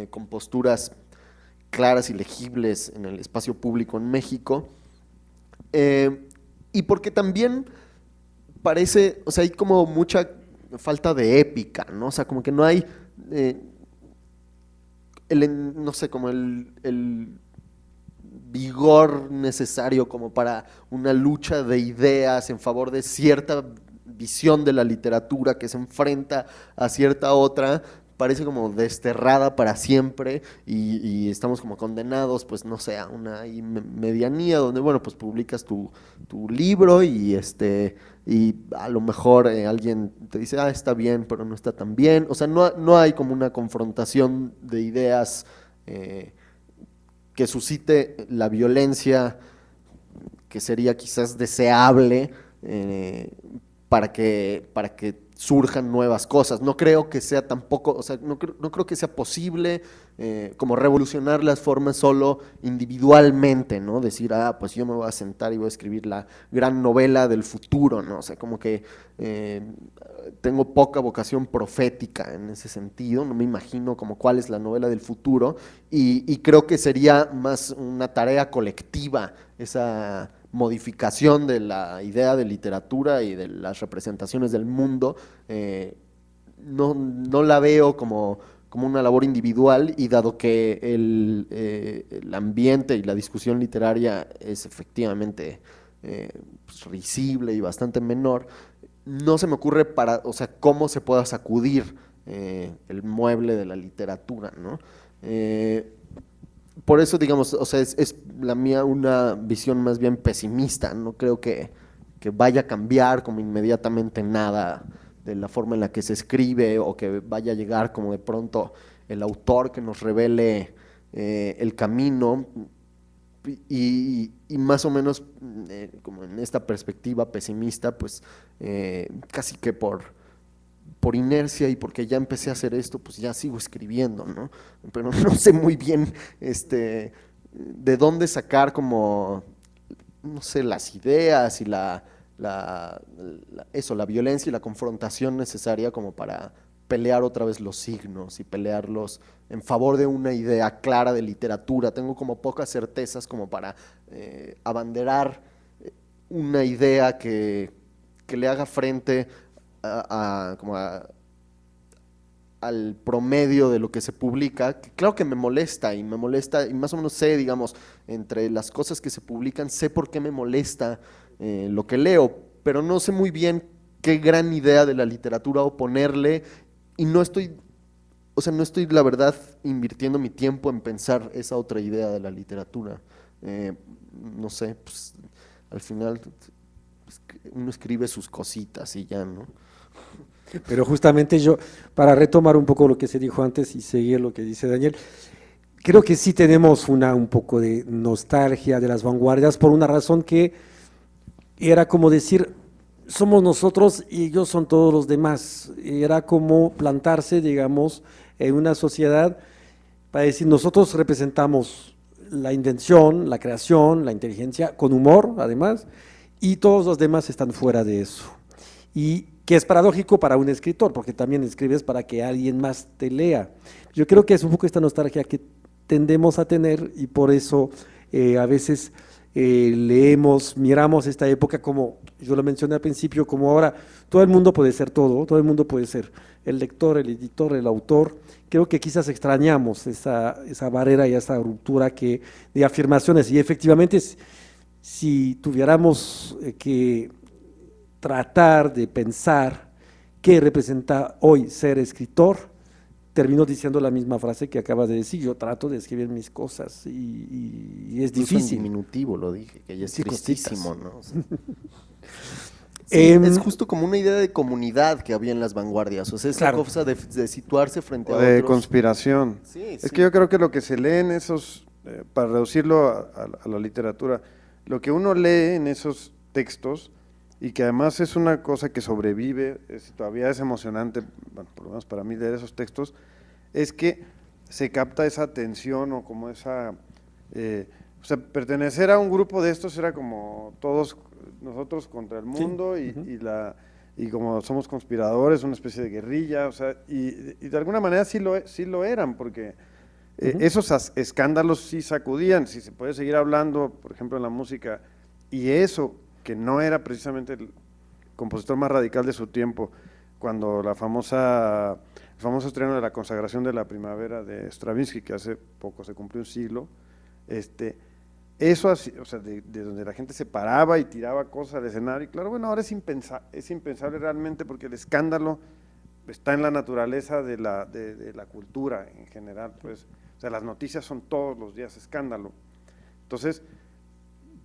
con posturas claras y legibles en el espacio público en México, y porque también parece, o sea, hay como mucha falta de épica, ¿no? O sea, como que no hay no sé, como el vigor necesario como para una lucha de ideas en favor de cierta visión de la literatura que se enfrenta a cierta otra, parece como desterrada para siempre y estamos como condenados, pues no sé, a una medianía donde, bueno, pues publicas tu libro y y a lo mejor alguien te dice, está bien, pero no está tan bien, o sea, no hay como una confrontación de ideas que suscite la violencia que sería quizás deseable para que surjan nuevas cosas. No creo que sea tampoco, o sea, no creo que sea posible como revolucionar las formas solo individualmente, ¿no? Decir, pues yo me voy a sentar y voy a escribir la gran novela del futuro, ¿no? O sea, como que tengo poca vocación profética en ese sentido, no me imagino como cuál es la novela del futuro, y creo que sería más una tarea colectiva esa modificación de la idea de literatura y de las representaciones del mundo. No la veo como una labor individual, y dado que el ambiente y la discusión literaria es efectivamente pues, risible y bastante menor, no se me ocurre o sea, cómo se pueda sacudir el mueble de la literatura, ¿no? Por eso, digamos, o sea, es la mía una visión más bien pesimista. No creo que vaya a cambiar como inmediatamente nada de la forma en la que se escribe, o que vaya a llegar como de pronto el autor que nos revele el camino. Y más o menos como en esta perspectiva pesimista, pues casi que por inercia y porque ya empecé a hacer esto, pues ya sigo escribiendo, ¿no? Pero no sé muy bien de dónde sacar como, no sé, las ideas y la violencia y la confrontación necesaria como para pelear otra vez los signos y pelearlos en favor de una idea clara de literatura. Tengo como pocas certezas como para abanderar una idea que le haga frente al promedio de lo que se publica, que claro que me molesta, y más o menos sé, digamos, entre las cosas que se publican, sé por qué me molesta lo que leo, pero no sé muy bien qué gran idea de la literatura oponerle, y no estoy, o sea, no estoy, la verdad, invirtiendo mi tiempo en pensar esa otra idea de la literatura. No sé, pues, al final uno escribe sus cositas y ya, ¿no? Pero justamente yo, para retomar un poco lo que se dijo antes y seguir lo que dice Daniel, creo que sí tenemos un poco de nostalgia de las vanguardias por una razón que era como decir, somos nosotros y ellos son todos los demás. Era como plantarse, digamos, en una sociedad para decir, nosotros representamos la invención, la creación, la inteligencia, con humor además, y todos los demás están fuera de eso. Y que es paradójico para un escritor, porque también escribes para que alguien más te lea. Yo creo que es un poco esta nostalgia que tendemos a tener, y por eso a veces leemos, miramos esta época como, yo lo mencioné al principio, como ahora todo el mundo puede ser todo el mundo puede ser el lector, el editor, el autor. Creo que quizás extrañamos esa barrera y esa ruptura de afirmaciones, y efectivamente si tuviéramos que tratar de pensar qué representa hoy ser escritor, termino diciendo la misma frase que acabas de decir. Yo trato de escribir mis cosas y es Incluso difícil. en diminutivo lo dije, que ya es Sí, tristísimo, cositas. ¿no? O sea, sí, es justo como una idea de comunidad que había en las vanguardias, o sea, esa Claro. cosa de situarse frente a O de otros. conspiración. Sí, Es sí. que yo creo que lo que se lee en esos, para reducirlo a la literatura, lo que uno lee en esos textos, y que además es una cosa que sobrevive, todavía es emocionante, bueno, por lo menos para mí leer esos textos, es que se capta esa tensión, o como esa, o sea, pertenecer a un grupo de estos era como todos nosotros contra el mundo, Sí. y como somos conspiradores, una especie de guerrilla, o sea, y de alguna manera sí lo eran, porque esos escándalos sí sacudían. Si se puede seguir hablando, por ejemplo, en la música, y eso, que no era precisamente el compositor más radical de su tiempo, cuando el famoso estreno de la consagración de la primavera de Stravinsky, que hace poco se cumplió un siglo, eso así, o sea, de donde la gente se paraba y tiraba cosas al escenario, y claro, bueno, ahora es impensable realmente, porque el escándalo está en la naturaleza de la cultura en general, pues, o sea, las noticias son todos los días escándalo. Entonces,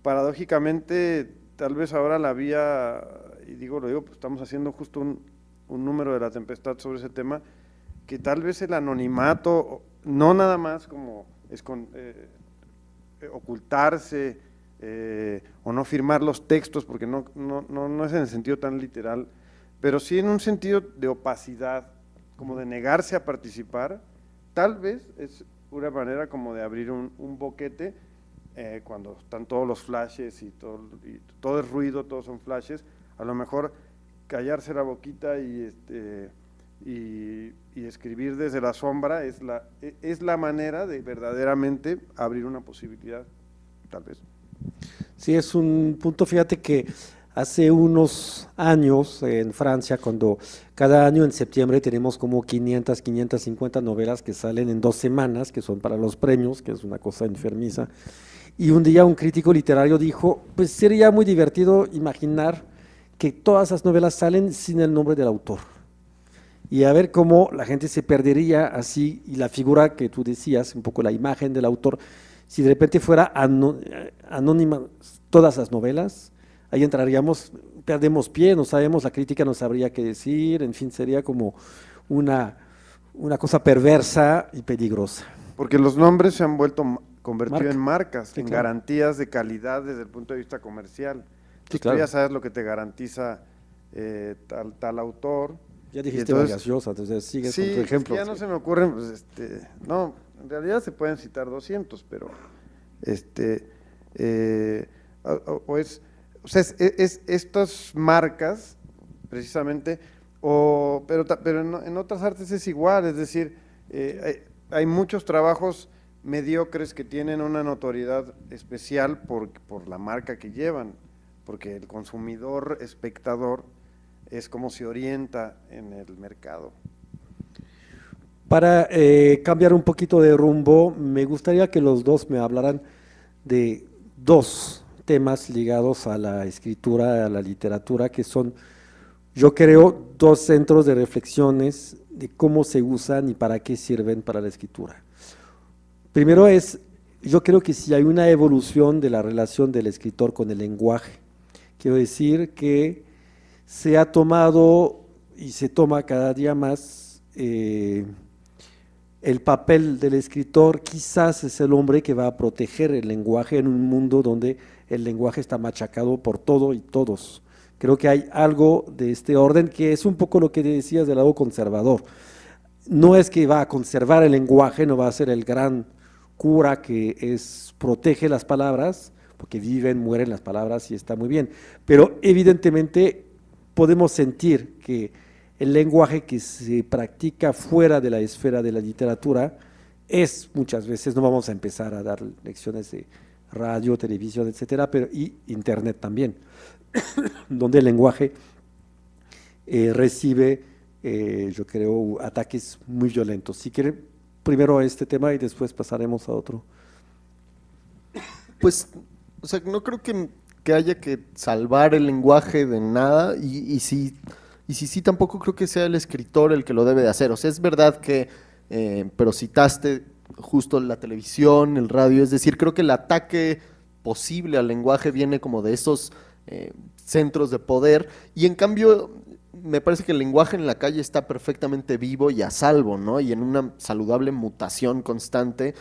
paradójicamente, tal vez ahora la vía, y lo digo, pues estamos haciendo justo un número de La Tempestad sobre ese tema, que tal vez el anonimato, no nada más como ocultarse o no firmar los textos, porque no es en el sentido tan literal, pero sí en un sentido de opacidad, como de negarse a participar. Tal vez es una manera como de abrir un boquete cuando están todos los flashes y todo es ruido, todos son flashes, a lo mejor callarse la boquita y escribir desde la sombra es la manera de verdaderamente abrir una posibilidad, tal vez. Sí, es un punto, fíjate que hace unos años en Francia, cuando cada año en septiembre tenemos como 500, 550 novelas que salen en 2 semanas, que son para los premios, que es una cosa enfermiza, y un día un crítico literario dijo, pues sería muy divertido imaginar que todas esas novelas salen sin el nombre del autor. Y a ver cómo la gente se perdería así, y la figura que tú decías, un poco la imagen del autor, si de repente fuera anónima todas las novelas, ahí entraríamos, perdemos pie, no sabemos, la crítica no sabría qué decir, en fin, sería como una, una cosa perversa y peligrosa. Porque los nombres se han convertido Marca. en marcas, Sí, en claro. garantías de calidad desde el punto de vista comercial. Sí, Entonces, claro. tú ya sabes lo que te garantiza tal autor. Ya Y dijiste entonces, varias cosas, entonces sigues sí, con tu es que ejemplo. ya no se me ocurren, pues, no, en realidad se pueden citar 200, pero o sea, estas marcas, precisamente, pero en otras artes es igual, es decir, hay muchos trabajos mediocres que tienen una notoriedad especial por la marca que llevan, porque el consumidor, espectador, es como se orienta en el mercado. Para cambiar un poquito de rumbo, me gustaría que los dos me hablaran de dos temas ligados a la escritura, a la literatura, que son, yo creo, dos centros de reflexiones de cómo se usan y para qué sirven para la escritura. Primero es, yo creo que si hay una evolución de la relación del escritor con el lenguaje. Quiero decir que se ha tomado y se toma cada día más el papel del escritor, quizás es el hombre que va a proteger el lenguaje en un mundo donde el lenguaje está machacado por todo y todos. Creo que hay algo de este orden que es un poco lo que decías del lado conservador. No es que va a conservar el lenguaje, no va a ser el gran cura que protege las palabras, porque viven, mueren las palabras y está muy bien, pero evidentemente podemos sentir que el lenguaje que se practica fuera de la esfera de la literatura es muchas veces, no vamos a empezar a dar lecciones de radio, televisión, etcétera, pero y internet también, donde el lenguaje recibe, yo creo, ataques muy violentos. Si quieren, primero este tema y después pasaremos a otro. Pues, o sea, no creo que haya que salvar el lenguaje de nada y si sí, tampoco creo que sea el escritor el que lo debe de hacer. O sea, es verdad que, pero citaste justo la televisión, el radio, es decir, creo que el ataque posible al lenguaje viene como de esos centros de poder y en cambio me parece que el lenguaje en la calle está perfectamente vivo y a salvo, ¿no? Y en una saludable mutación constante.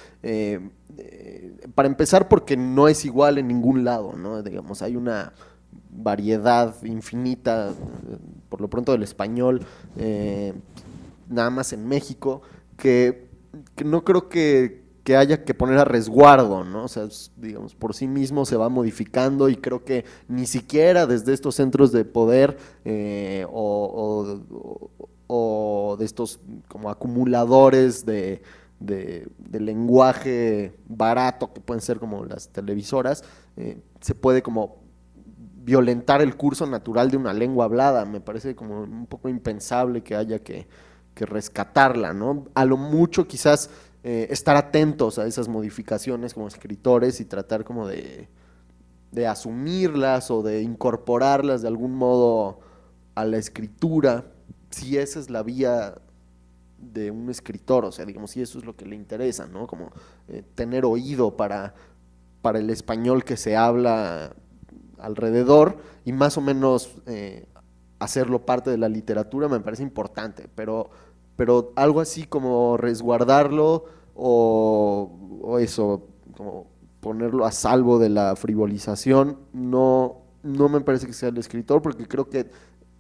Para empezar, porque no es igual en ningún lado, ¿no? Digamos, hay una variedad infinita, por lo pronto del español, nada más en México, que no creo que haya que poner a resguardo, ¿no? O sea, digamos, por sí mismo se va modificando y creo que ni siquiera desde estos centros de poder o de estos como acumuladores de lenguaje barato que pueden ser como las televisoras, se puede como violentar el curso natural de una lengua hablada. Me parece como un poco impensable que haya que rescatarla, ¿no? A lo mucho quizás estar atentos a esas modificaciones como escritores y tratar como de asumirlas o de incorporarlas de algún modo a la escritura, si esa es la vía de un escritor, o sea, digamos, si eso es lo que le interesa, ¿no? Como tener oído para el español que se habla alrededor y más o menos hacerlo parte de la literatura me parece importante, pero algo así como resguardarlo o eso, como ponerlo a salvo de la frivolización, no me parece que sea el escritor, porque creo que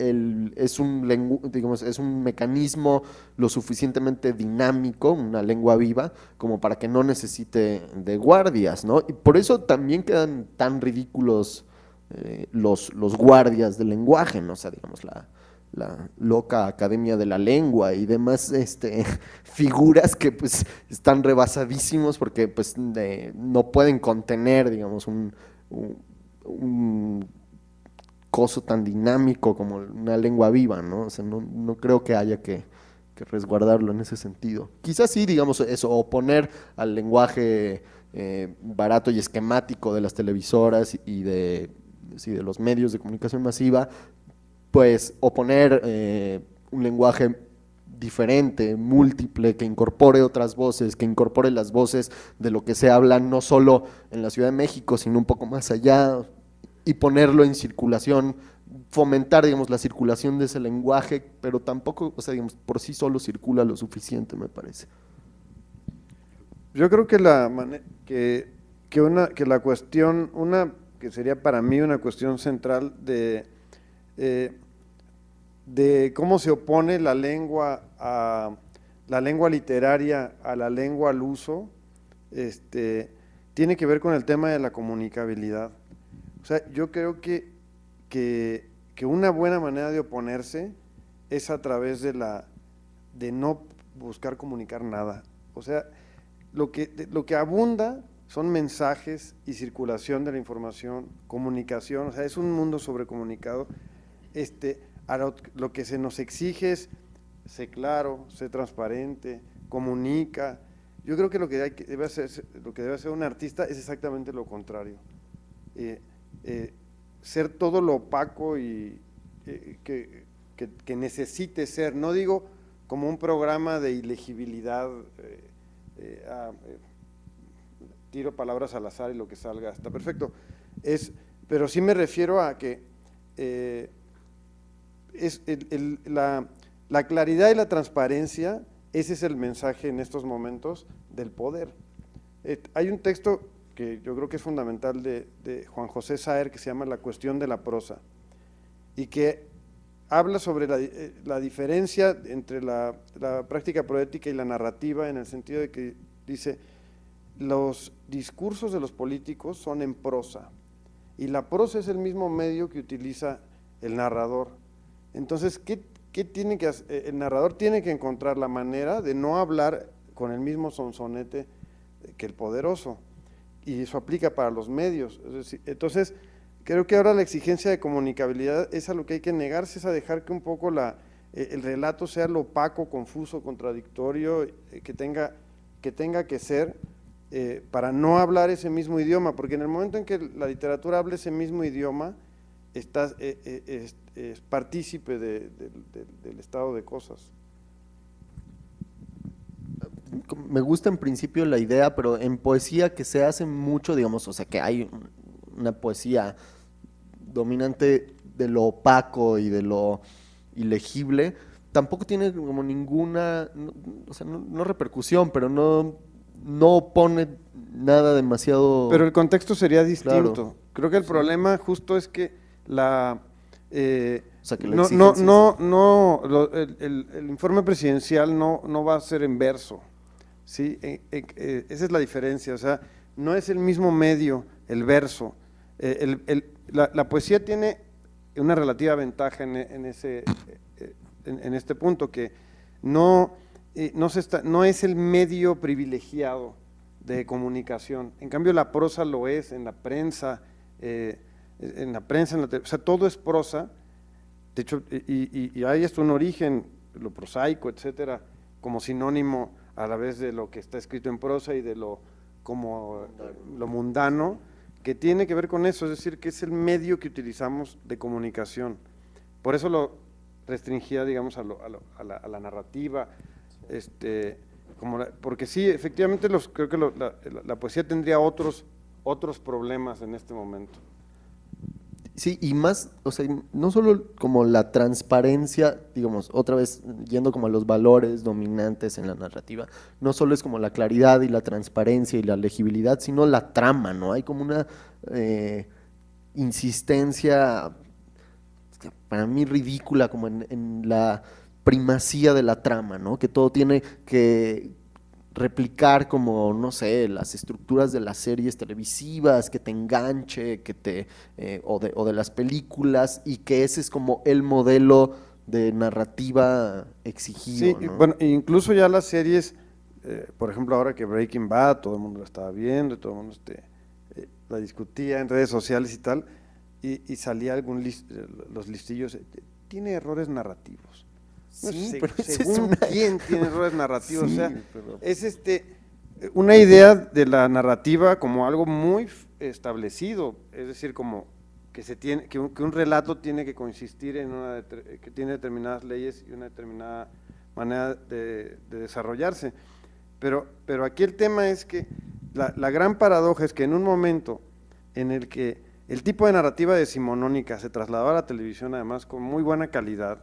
digamos, es un mecanismo lo suficientemente dinámico, una lengua viva, como para que no necesite de guardias, ¿no? Y por eso también quedan tan ridículos los guardias del lenguaje, ¿no? O sea, digamos, la loca Academia de la Lengua y demás figuras que pues están rebasadísimos porque pues no pueden contener, digamos, un coso tan dinámico como una lengua viva, ¿no? O sea, no creo que haya que resguardarlo en ese sentido. Quizás sí, digamos, eso, oponer al lenguaje barato y esquemático de las televisoras y de los medios de comunicación masiva, pues oponer un lenguaje diferente, múltiple, que incorpore otras voces, que incorpore las voces de lo que se habla no solo en la Ciudad de México, sino un poco más allá, y ponerlo en circulación, fomentar, digamos, la circulación de ese lenguaje, pero tampoco, o sea, digamos, por sí solo circula lo suficiente, me parece. Yo creo que que la cuestión, que sería para mí una cuestión central de cómo se opone la lengua literaria a la lengua al uso, tiene que ver con el tema de la comunicabilidad. O sea, yo creo que una buena manera de oponerse es a través de no buscar comunicar nada. O sea, lo que abunda son mensajes y circulación de la información, comunicación, o sea, es un mundo sobrecomunicado. Lo que se nos exige es sé claro, sé transparente, comunica. Yo creo que lo que debe hacer un artista es exactamente lo contrario. Ser todo lo opaco y que necesite ser, no digo como un programa de ilegibilidad, tiro palabras al azar y lo que salga está perfecto, pero sí me refiero a que la claridad y la transparencia, ese es el mensaje en estos momentos del poder. Hay un texto que yo creo que es fundamental de Juan José Saer, que se llama La cuestión de la prosa, y que habla sobre la diferencia entre la práctica poética y la narrativa, en el sentido de que dice, los discursos de los políticos son en prosa, y la prosa es el mismo medio que utiliza el narrador. Entonces, ¿qué tiene que hacer? El narrador tiene que encontrar la manera de no hablar con el mismo sonsonete que el poderoso, y eso aplica para los medios. Es decir, entonces, creo que ahora la exigencia de comunicabilidad es a lo que hay que negarse, es a dejar que un poco el relato sea lo opaco, confuso, contradictorio, que tenga que ser, para no hablar ese mismo idioma, porque en el momento en que la literatura hable ese mismo idioma, es partícipe del estado de cosas. Me gusta en principio la idea, pero en poesía que se hace mucho, digamos, o sea, que hay una poesía dominante de lo opaco y de lo ilegible, tampoco tiene como ninguna, o sea, no repercusión, pero no pone nada demasiado. Pero el contexto sería distinto. Claro. Creo que el problema justo es que el informe presidencial no va a ser en verso, ¿sí? Esa es la diferencia, o sea, no es el mismo medio el verso. La poesía tiene una relativa ventaja en este punto, que no es el medio privilegiado de comunicación. En cambio, la prosa lo es en la prensa, o sea, todo es prosa. De hecho, y hay hasta un origen, lo prosaico, etcétera, como sinónimo a la vez de lo que está escrito en prosa y de lo mundano, que tiene que ver con eso, es decir, que es el medio que utilizamos de comunicación. Por eso lo restringía, digamos, a la narrativa, porque sí, efectivamente, creo que la poesía tendría otros problemas en este momento. Sí, y más, o sea, no solo como la transparencia, digamos, otra vez yendo como a los valores dominantes en la narrativa, no solo es como la claridad y la transparencia y la legibilidad, sino la trama, ¿no? Hay como una insistencia para mí ridícula como en la primacía de la trama, ¿no? Que todo tiene que replicar como, no sé, las estructuras de las series televisivas, que te enganche, o de las películas, y que ese es como el modelo de narrativa exigido, Sí, ¿no? bueno, incluso ya las series, por ejemplo, ahora que Breaking Bad, todo el mundo la estaba viendo, y todo el mundo la discutía en redes sociales y tal, y salía los listillos, tiene errores narrativos. No Sí, sé, pero esa es según una- quién tiene errores narrativos, Sí, o sea, pero- es una idea de la narrativa como algo muy establecido, es decir, como que que un relato tiene que consistir en que tiene determinadas leyes y una determinada manera de desarrollarse. Pero aquí el tema es que la gran paradoja es que en un momento en el que el tipo de narrativa decimonónica se trasladó a la televisión, además con muy buena calidad,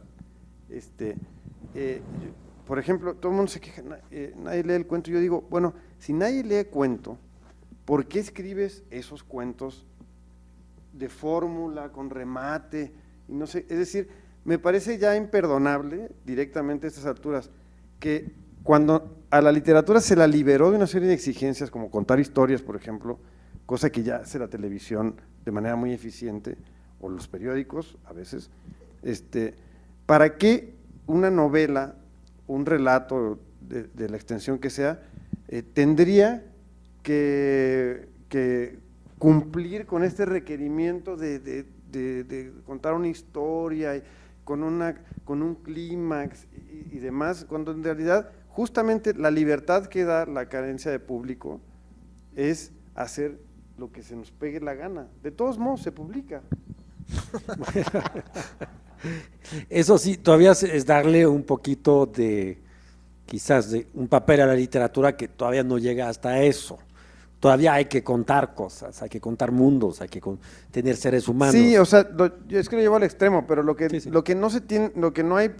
por ejemplo, todo el mundo se queja, nadie lee el cuento. Yo digo, bueno, si nadie lee cuento, ¿por qué escribes esos cuentos de fórmula, con remate? Y no sé, es decir, me parece ya imperdonable directamente a estas alturas que cuando a la literatura se la liberó de una serie de exigencias como contar historias, por ejemplo, cosa que ya hace la televisión de manera muy eficiente, o los periódicos a veces, ¿para qué una novela, un relato de la extensión que sea, tendría que cumplir con este requerimiento de contar una historia con un clímax y demás, cuando en realidad justamente la libertad que da la carencia de público es hacer lo que se nos pegue la gana? De todos modos se publica. Eso sí, todavía es darle un poquito quizás de un papel a la literatura que todavía no llega hasta eso. Todavía hay que contar cosas, hay que contar mundos, hay que tener seres humanos. Sí, o sea, es que lo llevo al extremo, pero Sí. lo que no se tiene, lo que no hay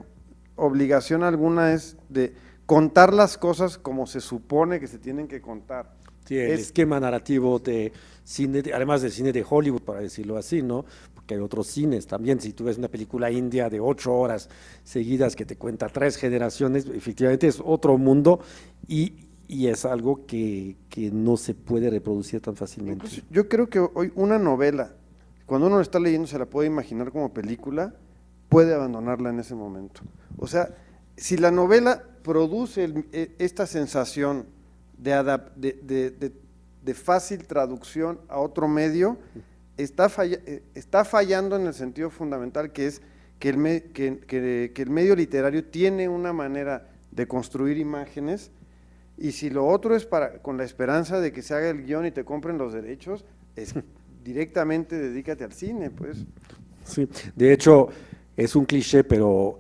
obligación alguna es de contar las cosas como se supone que se tienen que contar. Sí, el esquema narrativo de cine, además del cine de Hollywood, para decirlo así, ¿no? Porque hay otros cines también. Si tú ves una película india de 8 horas seguidas que te cuenta 3 generaciones, efectivamente es otro mundo y es algo que no se puede reproducir tan fácilmente. Incluso yo creo que hoy una novela, cuando uno la está leyendo se la puede imaginar como película, puede abandonarla en ese momento. O sea, si la novela produce esta sensación de fácil traducción a otro medio, está fallando en el sentido fundamental que es que el medio literario tiene una manera de construir imágenes, y si lo otro es con la esperanza de que se haga el guión y te compren los derechos, es directamente dedícate al cine, pues. Sí, de hecho es un cliché, pero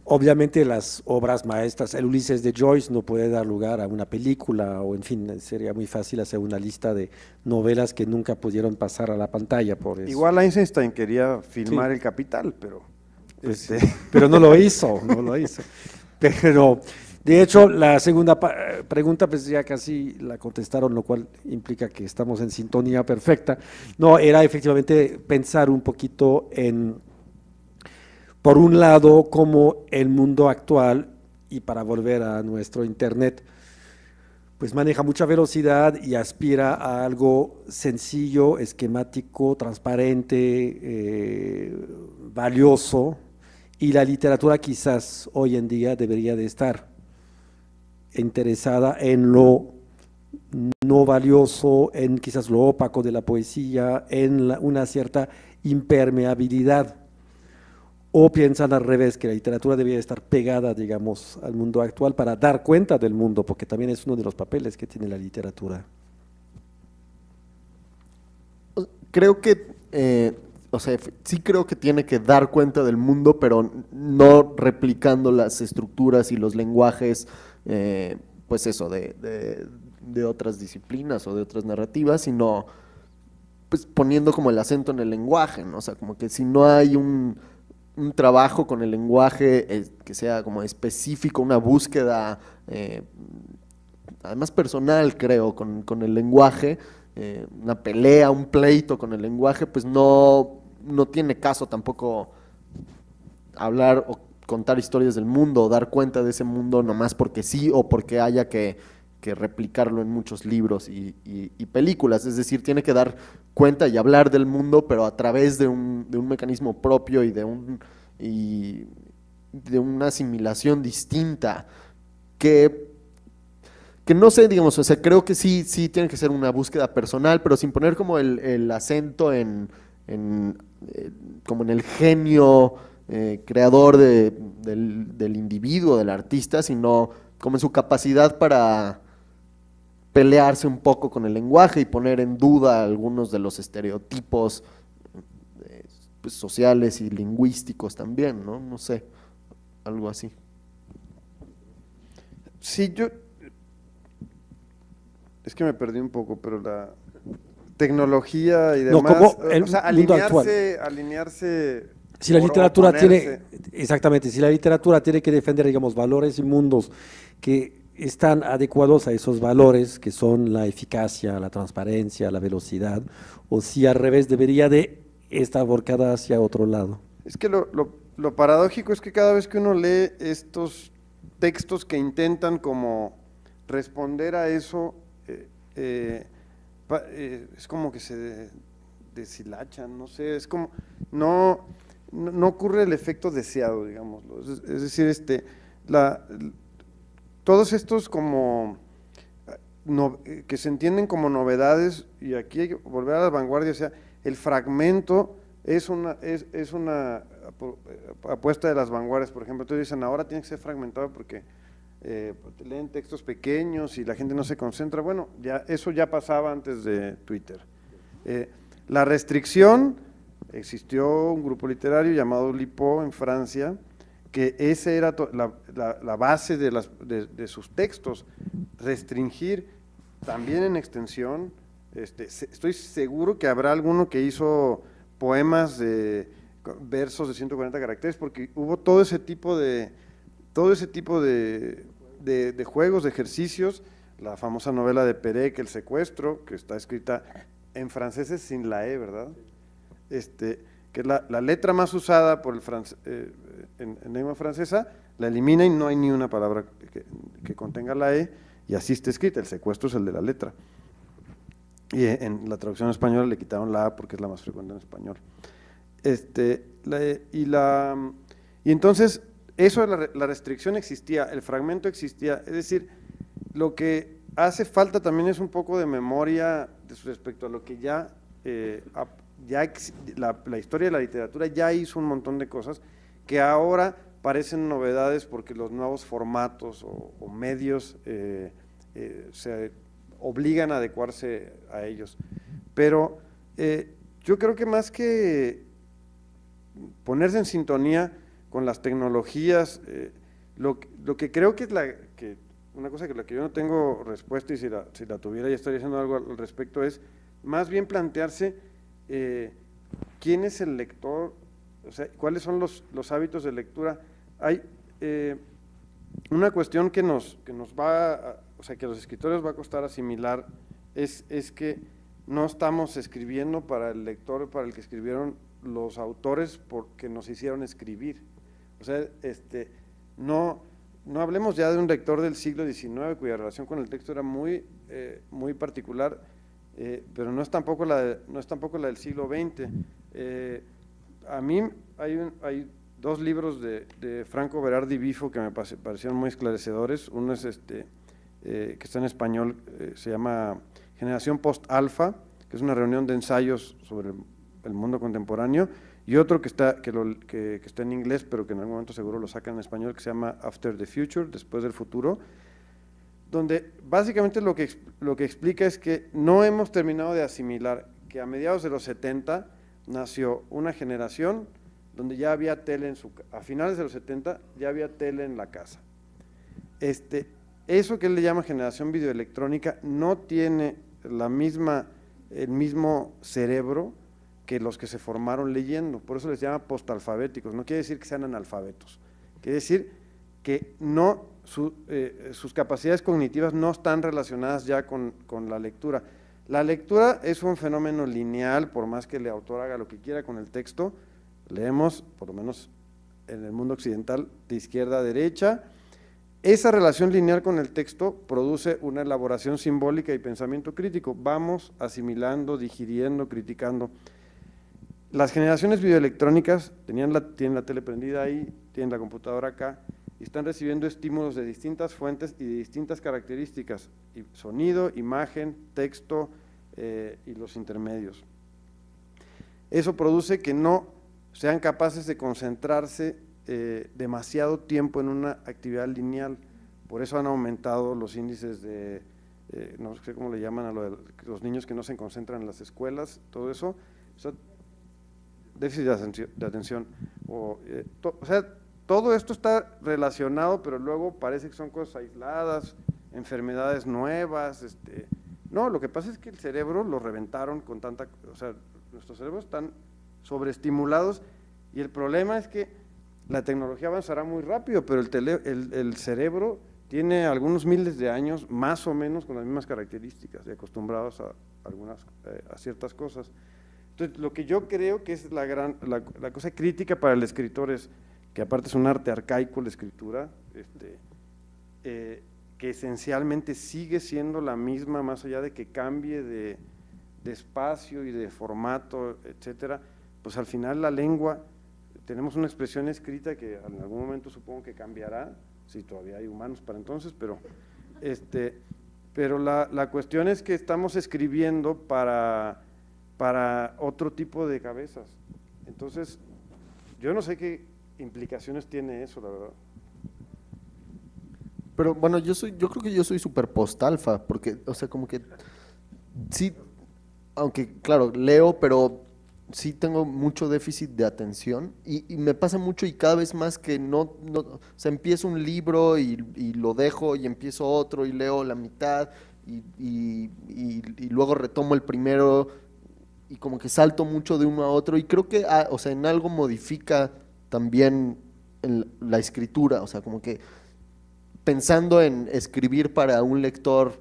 obviamente las obras maestras, el Ulises de Joyce no puede dar lugar a una película, o en fin, sería muy fácil hacer una lista de novelas que nunca pudieron pasar a la pantalla por eso. Igual Eisenstein quería filmar Sí. El Capital, pero Pues, pero no lo hizo, no lo hizo. Pero, de hecho, la segunda pregunta, pues ya casi la contestaron, lo cual implica que estamos en sintonía perfecta. No, era efectivamente pensar un poquito por un lado, cómo el mundo actual, y para volver a nuestro Internet, pues maneja mucha velocidad y aspira a algo sencillo, esquemático, transparente, valioso, y la literatura quizás hoy en día debería de estar interesada en lo no valioso, en quizás lo opaco de la poesía, en una cierta impermeabilidad. O piensan al revés, que la literatura debería estar pegada, digamos, al mundo actual para dar cuenta del mundo, porque también es uno de los papeles que tiene la literatura. Creo que, o sea, sí creo que tiene que dar cuenta del mundo, pero no replicando las estructuras y los lenguajes, pues eso, de otras disciplinas o de otras narrativas, sino pues poniendo como el acento en el lenguaje, ¿no? O sea, como que si no hay un trabajo con el lenguaje que sea como específico, una búsqueda, además personal, creo, con el lenguaje, una pelea, un pleito con el lenguaje, pues no tiene caso tampoco hablar o contar historias del mundo, o dar cuenta de ese mundo nomás porque sí, o porque haya que replicarlo en muchos libros y películas. Es decir, tiene que dar cuenta y hablar del mundo, pero a través de un mecanismo propio y de una asimilación distinta que no sé, digamos, o sea, creo que sí tiene que ser una búsqueda personal, pero sin poner como el acento como en el genio creador del individuo, del artista, sino como en su capacidad para pelearse un poco con el lenguaje y poner en duda algunos de los estereotipos pues, sociales y lingüísticos también, ¿no? No sé, algo así. Sí, es que me perdí un poco, pero la tecnología y No, demás, como el o sea, mundo actual. alinearse Si la por literatura oponerse. exactamente, si la literatura tiene que defender, digamos, valores y mundos que están adecuados a esos valores, que son la eficacia, la transparencia, la velocidad, o si al revés debería de estar volcada hacia otro lado. Es que lo paradójico es que cada vez que uno lee estos textos que intentan como responder a eso, es como que se deshilachan, no sé, es como, no ocurre el efecto deseado, digámoslo. Es decir, todos estos como que se entienden como novedades, y aquí hay que volver a la vanguardia, o sea, el fragmento es una apuesta de las vanguardias. Por ejemplo, entonces dicen, ahora tiene que ser fragmentado porque leen textos pequeños y la gente no se concentra. Bueno, eso ya pasaba antes de Twitter. La restricción, existió un grupo literario llamado Lipo en Francia, que esa era la base de sus textos, restringir también en extensión. Estoy seguro que habrá alguno que hizo poemas de versos de 140 caracteres, porque hubo todo ese tipo de juegos, de ejercicios. La famosa novela de Perec, El secuestro, que está escrita en franceses sin la E, ¿verdad? Que es la letra más usada por en lengua francesa, la elimina y no hay ni una palabra que contenga la E, y así está escrita. El secuestro es el de la letra. Y en la traducción española le quitaron la A porque es la más frecuente en español. Y entonces, eso de la restricción existía, el fragmento existía, es decir, lo que hace falta también es un poco de memoria respecto a lo que la historia de la literatura ya hizo un montón de cosas que ahora parecen novedades porque los nuevos formatos o medios se obligan a adecuarse a ellos. Pero yo creo que más que ponerse en sintonía con las tecnologías, lo que creo que es una cosa que la que yo no tengo respuesta, y si la tuviera ya estaría haciendo algo al respecto, es más bien plantearse quién es el lector, o sea, cuáles son los hábitos de lectura. Hay una cuestión que nos va, o sea, que a los escritores va a costar asimilar, es que no estamos escribiendo para el lector, para el que escribieron los autores, porque nos hicieron escribir. O sea, no hablemos ya de un lector del siglo XIX cuya relación con el texto era muy particular, pero no es tampoco la del siglo XX. A mí hay dos libros de Franco Berardi Bifo que me parecieron muy esclarecedores. Uno es que está en español, se llama Generación Post-Alfa, que es una reunión de ensayos sobre el mundo contemporáneo, y otro que está en inglés, pero que en algún momento seguro lo sacan en español, que se llama After the Future, Después del Futuro, donde básicamente lo que explica es que no hemos terminado de asimilar que a mediados de los 70 nació una generación donde ya había tele a finales de los 70 ya había tele en la casa. Eso que él le llama generación videoelectrónica no tiene el mismo cerebro que los que se formaron leyendo, por eso les llama postalfabéticos. No quiere decir que sean analfabetos, quiere decir que sus capacidades cognitivas no están relacionadas ya con la lectura. La lectura es un fenómeno lineal, por más que el autor haga lo que quiera con el texto, leemos, por lo menos en el mundo occidental de izquierda a derecha. Esa relación lineal con el texto produce una elaboración simbólica y pensamiento crítico. Vamos asimilando, digiriendo, criticando. Las generaciones videoelectrónicas tienen la tele prendida ahí, tienen la computadora acá, y están recibiendo estímulos de distintas fuentes y de distintas características, sonido, imagen, texto y los intermedios. Eso produce que no sean capaces de concentrarse demasiado tiempo en una actividad lineal. Por eso han aumentado los índices de, no sé cómo le llaman a los niños que no se concentran en las escuelas, todo eso, déficit de atención. O sea, todo esto está relacionado, pero luego parece que son cosas aisladas, enfermedades nuevas. No, lo que pasa es que el cerebro lo reventaron con tanta, o sea, nuestros cerebros están sobreestimulados y el problema es que la tecnología avanzará muy rápido, pero el cerebro tiene algunos miles de años, más o menos, con las mismas características y acostumbrados a ciertas cosas. Entonces, lo que yo creo que es la cosa crítica para el escritor es que aparte es un arte arcaico la escritura, que esencialmente sigue siendo la misma, más allá de que cambie de espacio y de formato, etcétera, pues al final la lengua, tenemos una expresión escrita que en algún momento supongo que cambiará, si todavía hay humanos para entonces, pero la cuestión es que estamos escribiendo para otro tipo de cabezas. Entonces, yo no sé qué implicaciones tiene eso, la verdad. Pero bueno, yo creo que yo soy súper postalfa, porque, o sea, como que sí, aunque claro, leo, pero sí tengo mucho déficit de atención y me pasa mucho y cada vez más que o sea, empiezo un libro y lo dejo y empiezo otro y leo la mitad y luego retomo el primero y como que salto mucho de uno a otro y creo que, o sea, en algo modifica también la escritura, o sea, como que pensando en escribir para un lector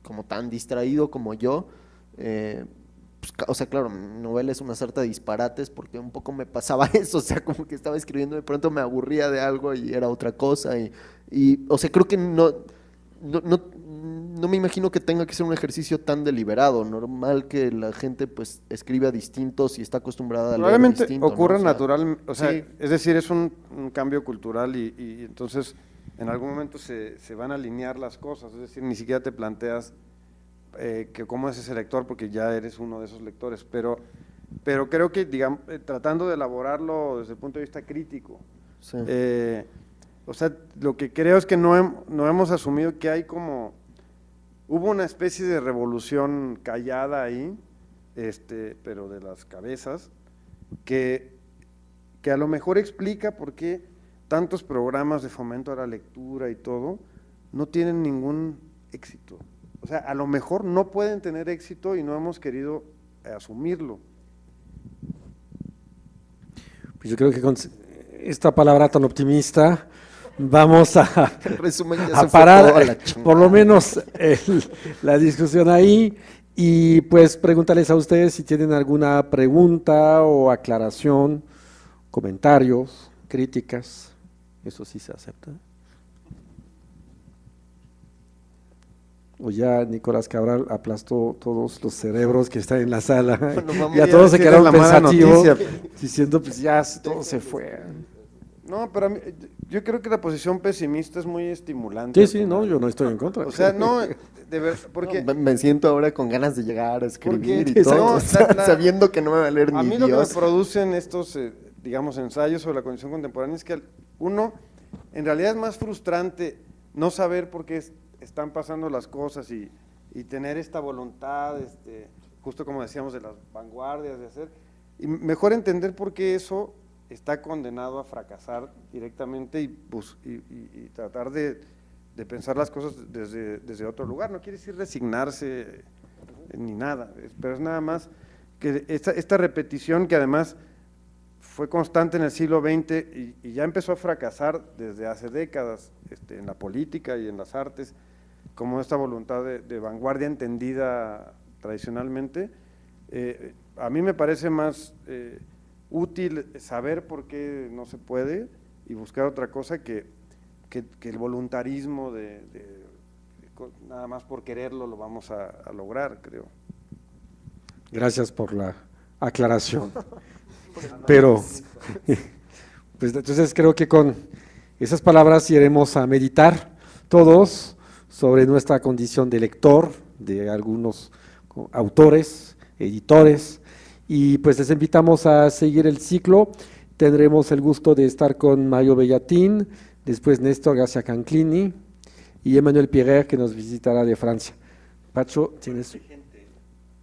como tan distraído como yo, pues, o sea, claro, mi novela es una sarta de disparates porque un poco me pasaba eso, o sea, como que estaba escribiendo, de pronto me aburría de algo y era otra cosa o sea, creo que no me imagino que tenga que ser un ejercicio tan deliberado, normal que la gente pues escriba distintos y está acostumbrada a leer Probablemente distinto, ocurra ¿no? O sea, natural, o sea, sí. es decir, es un cambio cultural y entonces en algún momento se van a alinear las cosas, es decir, ni siquiera te planteas que cómo es ese lector porque ya eres uno de esos lectores, pero creo que, digamos, tratando de elaborarlo desde el punto de vista crítico, Sí. o sea, lo que creo es que no hemos asumido que hubo una especie de revolución callada ahí, pero de las cabezas, que a lo mejor explica por qué tantos programas de fomento a la lectura y todo no tienen ningún éxito. O sea, a lo mejor no pueden tener éxito y no hemos querido asumirlo. Pues yo creo que con esta palabra tan optimista vamos a, En resumen, ya a se fue toda parar la chingada. por lo menos la discusión ahí y pues preguntarles a ustedes si tienen alguna pregunta o aclaración, comentarios, críticas, eso sí se acepta. O ya Nicolás Cabral aplastó todos los cerebros que están en la sala Bueno, y a todos se decir, quedaron es la mala pensativos noticia. diciendo pues ya todo se fue. No, pero yo creo que la posición pesimista es muy estimulante. Sí, no, yo no estoy en contra. O sea, no, de verdad, porque No, me siento ahora con ganas de llegar a escribir Porque, y todo, no, o sea, sabiendo que no me va a leer a ni mí lo que me Dios. producen estos, digamos, ensayos sobre la condición contemporánea es que uno, en realidad es más frustrante no saber por qué están pasando las cosas y tener esta voluntad, justo como decíamos, de las vanguardias, de hacer, y mejor entender por qué eso está condenado a fracasar directamente y tratar de pensar las cosas desde otro lugar. No quiere decir resignarse ni nada, pero es nada más que esta repetición que además fue constante en el siglo XX y ya empezó a fracasar desde hace décadas en la política y en las artes, como esta voluntad de vanguardia entendida tradicionalmente. A mí me parece más útil saber por qué no se puede y buscar otra cosa que el voluntarismo nada más por quererlo lo vamos a lograr, creo. Gracias por la aclaración. Pero, pues entonces creo que con esas palabras iremos a meditar todos sobre nuestra condición de lector, de algunos autores, editores, y pues les invitamos a seguir el ciclo. Tendremos el gusto de estar con Mario Bellatín, después Néstor García Canclini y Emmanuel Pierrer, que nos visitará de Francia. Pacho, ¿tienes?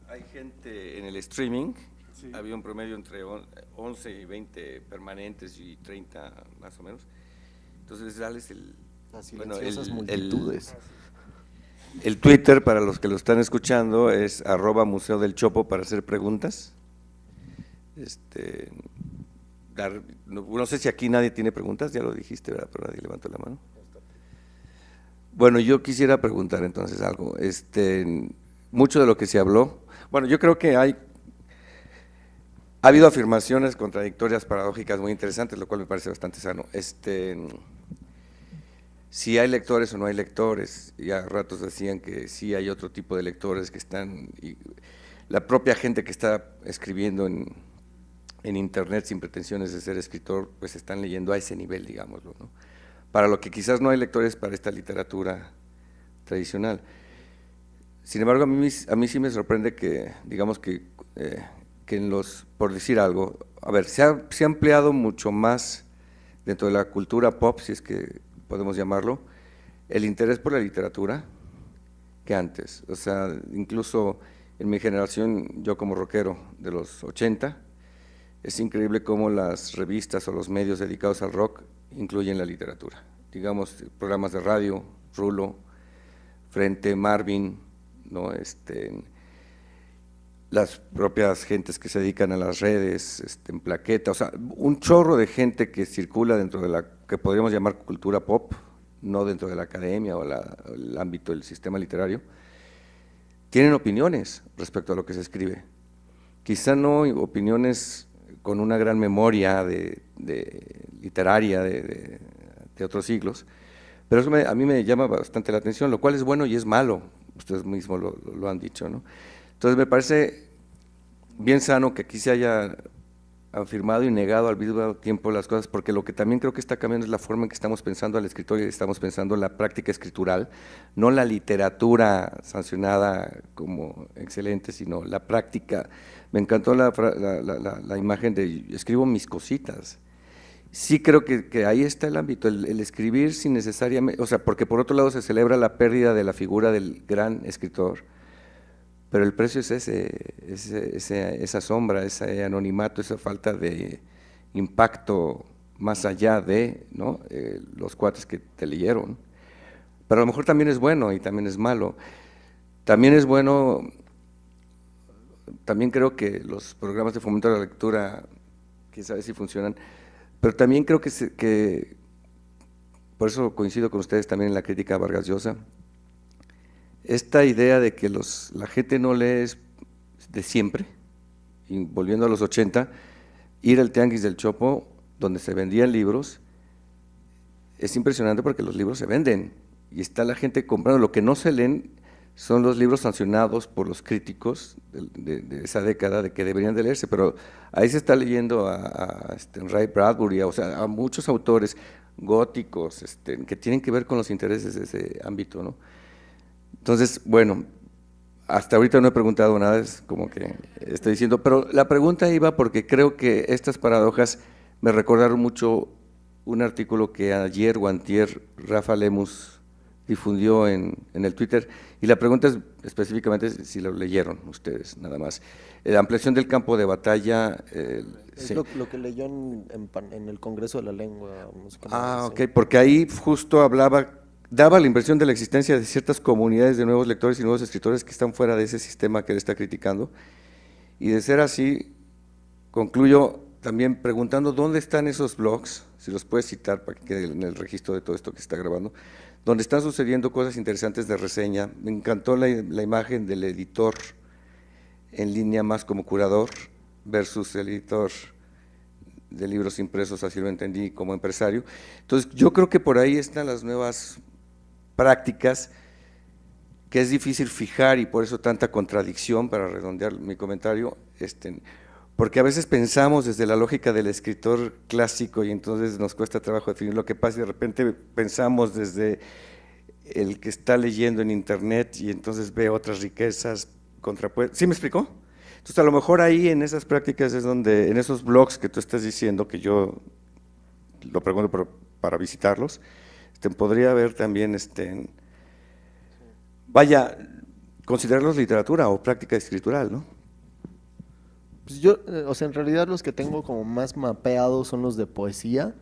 Hay gente en el streaming, sí. Había un promedio entre 11 y 20 permanentes y 30 más o menos. Entonces, dales multitudes. El Twitter, para los que lo están escuchando, es @Museo del Chopo para hacer preguntas. No sé si aquí nadie tiene preguntas, ya lo dijiste, ¿verdad? Pero nadie levantó la mano. Bueno, yo quisiera preguntar entonces algo. Mucho de lo que se habló, bueno, yo creo que ha habido afirmaciones contradictorias, paradójicas, muy interesantes, lo cual me parece bastante sano. Si hay lectores o no hay lectores, y a ratos decían que sí hay otro tipo de lectores que están, y la propia gente que está escribiendo en internet sin pretensiones de ser escritor, pues están leyendo a ese nivel, digámoslo, ¿no? Para lo que quizás no hay lectores para esta literatura tradicional. Sin embargo, a mí sí me sorprende que, digamos que en por decir algo, a ver, se ha ampliado mucho más dentro de la cultura pop, si es que podemos llamarlo, el interés por la literatura que antes. O sea, incluso en mi generación, yo como rockero de los 80, es increíble cómo las revistas o los medios dedicados al rock incluyen la literatura. Digamos, programas de radio, Rulo, Frente, Marvin, ¿no? Las propias gentes que se dedican a las redes, en Plaqueta, o sea, un chorro de gente que circula dentro de la que podríamos llamar cultura pop, no dentro de la academia o el ámbito del sistema literario, tienen opiniones respecto a lo que se escribe. Quizá no opiniones con una gran memoria literaria de otros siglos, pero eso a mí me llama bastante la atención, lo cual es bueno y es malo, ustedes mismos lo han dicho, ¿no? Entonces me parece bien sano que aquí se haya afirmado y negado al mismo tiempo las cosas, porque lo que también creo que está cambiando es la forma en que estamos pensando al escritor y estamos pensando la práctica escritural, no la literatura sancionada como excelente, sino la práctica. Me encantó la imagen de escribo mis cositas. Sí creo que ahí está el ámbito, el escribir sin necesariamente, o sea, porque por otro lado se celebra la pérdida de la figura del gran escritor, pero el precio es esa sombra, ese anonimato, esa falta de impacto más allá de, ¿no? Los cuates que te leyeron. Pero a lo mejor también es bueno y también es malo. También es bueno, también creo que los programas de fomento de la lectura, quién sabe si funcionan, pero también creo que por eso coincido con ustedes también en la crítica a Vargas Llosa, esta idea de que la gente no lee de siempre, y volviendo a los 80, ir al Tianguis del Chopo, donde se vendían libros, es impresionante porque los libros se venden, y está la gente comprando. Lo que no se leen son los libros sancionados por los críticos de esa década, de que deberían de leerse, pero ahí se está leyendo a Ray Bradbury, o sea, a muchos autores góticos que tienen que ver con los intereses de ese ámbito, ¿no? Entonces, bueno, hasta ahorita no he preguntado nada, es como que estoy diciendo, pero la pregunta iba porque creo que estas paradojas me recordaron mucho un artículo que ayer o antier Rafa Lemus difundió en el Twitter, y la pregunta es específicamente si lo leyeron ustedes, nada más. La ampliación del campo de batalla… es sí. Lo que leyó en el Congreso de la Lengua. No sé ok, porque ahí justo daba la impresión de la existencia de ciertas comunidades de nuevos lectores y nuevos escritores que están fuera de ese sistema que él está criticando, y de ser así, concluyo también preguntando dónde están esos blogs, si los puedes citar para que quede en el registro de todo esto que se está grabando, donde están sucediendo cosas interesantes de reseña. Me encantó la imagen del editor en línea más como curador versus el editor de libros impresos, así lo entendí como empresario. Entonces, yo creo que por ahí están las nuevas prácticas que es difícil fijar y por eso tanta contradicción, para redondear mi comentario, porque a veces pensamos desde la lógica del escritor clásico y entonces nos cuesta trabajo definir lo que pasa y de repente pensamos desde el que está leyendo en internet y entonces ve otras riquezas contrapuestas. ¿Sí me explicó? Entonces a lo mejor ahí en esas prácticas es donde, en esos blogs que tú estás diciendo, que yo lo pregunto para visitarlos, podría haber también, vaya, considerarlos literatura o práctica escritural, ¿no? Pues yo, o sea, en realidad los que tengo como más mapeados son los de poesía,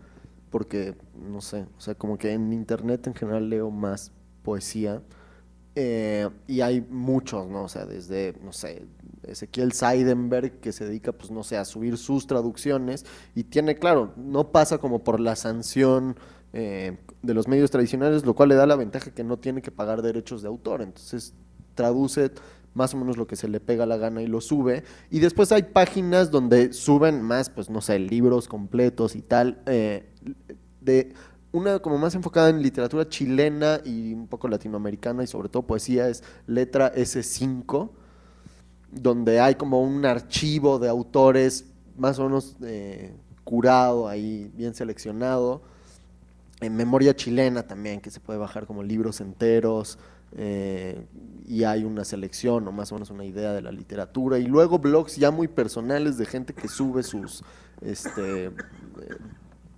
porque, no sé, o sea, como que en internet en general leo más poesía, y hay muchos, ¿no? O sea, desde, no sé, Ezequiel Seidenberg, que se dedica, pues, no sé, a subir sus traducciones, y tiene, claro, no pasa como por la sanción de los medios tradicionales, lo cual le da la ventaja que no tiene que pagar derechos de autor, entonces traduce más o menos lo que se le pega la gana y lo sube, y después hay páginas donde suben más, pues, no sé, libros completos y tal, de una como más enfocada en literatura chilena y un poco latinoamericana y sobre todo poesía, es Letra S5, donde hay como un archivo de autores más o menos curado ahí, bien seleccionado, en memoria chilena también, que se puede bajar como libros enteros, y hay una selección o más o menos una idea de la literatura, y luego blogs ya muy personales de gente que sube sus